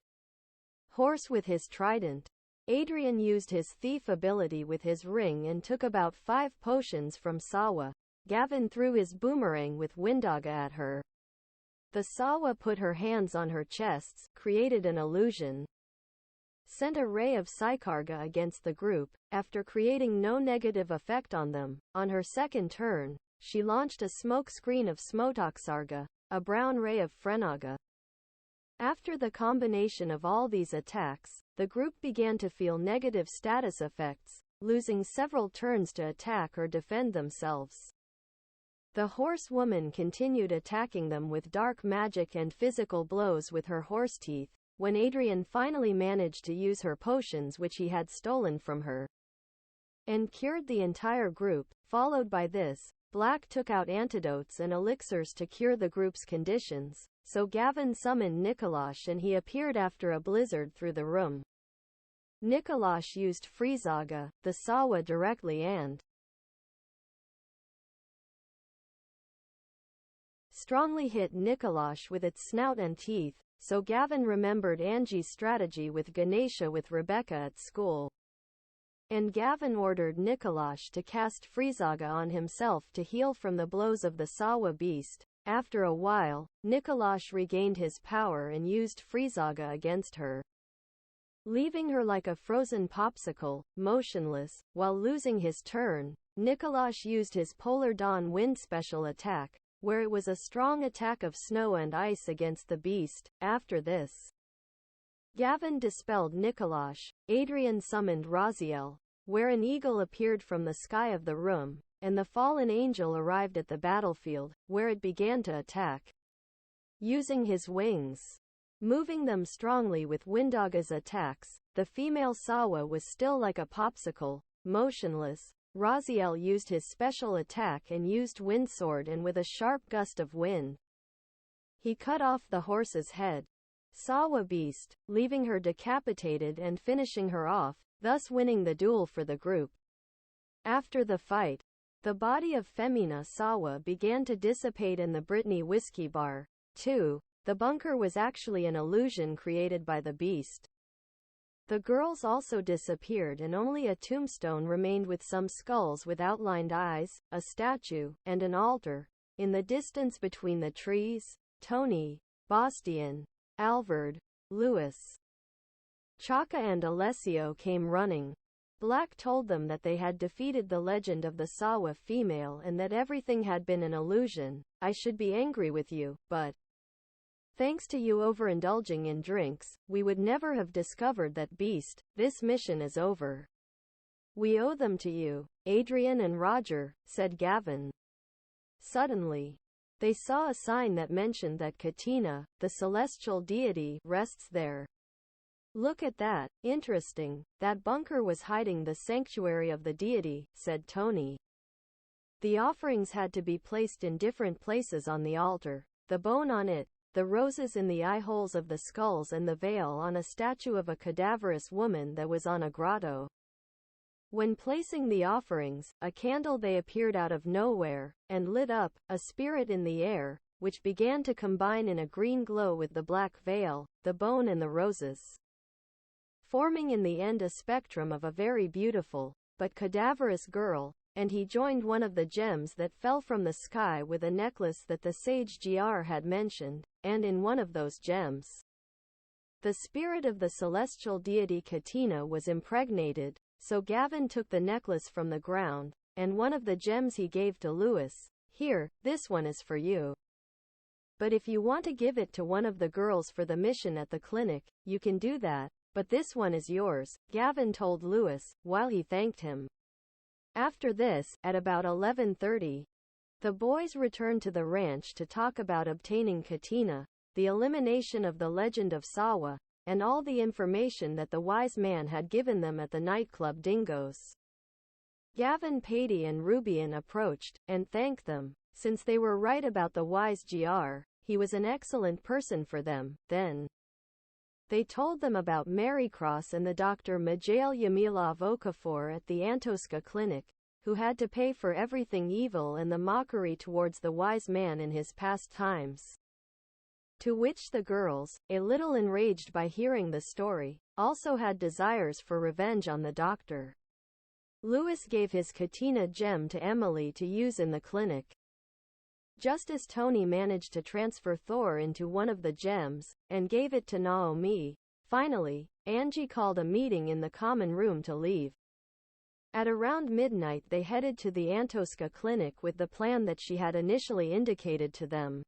horse with his trident. Adrian used his thief ability with his ring and took about 5 potions from Sawa. Gavin threw his boomerang with Windaga at her. The Sawa put her hands on her chests, created an illusion, sent a ray of Psykarga against the group. After creating no negative effect on them, on her second turn, she launched a smoke screen of Smotoxarga, a brown ray of Frenaga. After the combination of all these attacks, the group began to feel negative status effects, losing several turns to attack or defend themselves. The horsewoman continued attacking them with dark magic and physical blows with her horse teeth. When Adrian finally managed to use her potions which he had stolen from her, and cured the entire group, followed by this, Black took out antidotes and elixirs to cure the group's conditions, so Gavin summoned Nikolash and he appeared after a blizzard through the room. Nikolash used Frizaga, the Sawa directly and strongly hit Nikolash with its snout and teeth, so Gavin remembered Angie's strategy with Ganesha with Rebecca at school. And Gavin ordered Nikolash to cast Frizaga on himself to heal from the blows of the Sawa beast. After a while, Nikolash regained his power and used Frizaga against her, leaving her like a frozen popsicle, motionless. While losing his turn, Nikolash used his Polar Dawn Wind special attack, where it was a strong attack of snow and ice against the beast. After this, Gavin dispelled Nikolash. Adrian summoned Raziel, where an eagle appeared from the sky of the room. and the fallen angel arrived at the battlefield, where it began to attack. Using his wings, moving them strongly with Windaga's attacks, the female Sawa was still like a popsicle, motionless. Raziel used his special attack and used Windsword, and with a sharp gust of wind, he cut off the horse's head. Sawa beast, leaving her decapitated and finishing her off, thus winning the duel for the group. After the fight, the body of Femina Sawa began to dissipate in the Brittany whiskey bar. 2. The bunker was actually an illusion created by the beast. The girls also disappeared, and only a tombstone remained with some skulls with outlined eyes, a statue, and an altar. In the distance between the trees, Tony, Bastian, Alvord, Louis, Chaka and Alessio came running. Black told them that they had defeated the legend of the Sawa female and that everything had been an illusion. I should be angry with you, but thanks to you overindulging in drinks, we would never have discovered that beast. This mission is over. We owe them to you, Adrian and Roger, said Gavin. Suddenly, they saw a sign that mentioned that Katina, the celestial deity, rests there. Look at that. Interesting. That bunker was hiding the sanctuary of the deity, said Tony. The offerings had to be placed in different places on the altar. The bone on it, the roses in the eye holes of the skulls, and the veil on a statue of a cadaverous woman that was on a grotto. When placing the offerings, a candle they appeared out of nowhere, and lit up, a spirit in the air, which began to combine in a green glow with the black veil, the bone and the roses, forming in the end a spectrum of a very beautiful, but cadaverous girl, and he joined one of the gems that fell from the sky with a necklace that the sage Gr had mentioned, and in one of those gems, the spirit of the celestial deity Katina was impregnated. So Gavin took the necklace from the ground, and one of the gems he gave to Louis. Here, this one is for you. But if you want to give it to one of the girls for the mission at the clinic, you can do that, but this one is yours, Gavin told Louis, while he thanked him. After this, at about 11:30, the boys returned to the ranch to talk about obtaining Katina, the elimination of the legend of Sawa, and all the information that the wise man had given them at the nightclub Dingoes. Gavin, Patty and Rubian approached, and thanked them. Since they were right about the wise Gr, he was an excellent person for them. Then they told them about Marycross and the Dr. Mijail Yamilov Okafor at the Antoska clinic, who had to pay for everything evil and the mockery towards the wise man in his past times. To which the girls, a little enraged by hearing the story, also had desires for revenge on the doctor. Louis gave his Katina gem to Emily to use in the clinic. Just as Tony managed to transfer Thor into one of the gems, and gave it to Naomi. Finally, Angie called a meeting in the common room to leave. At around midnight they headed to the Antoska clinic with the plan that she had initially indicated to them.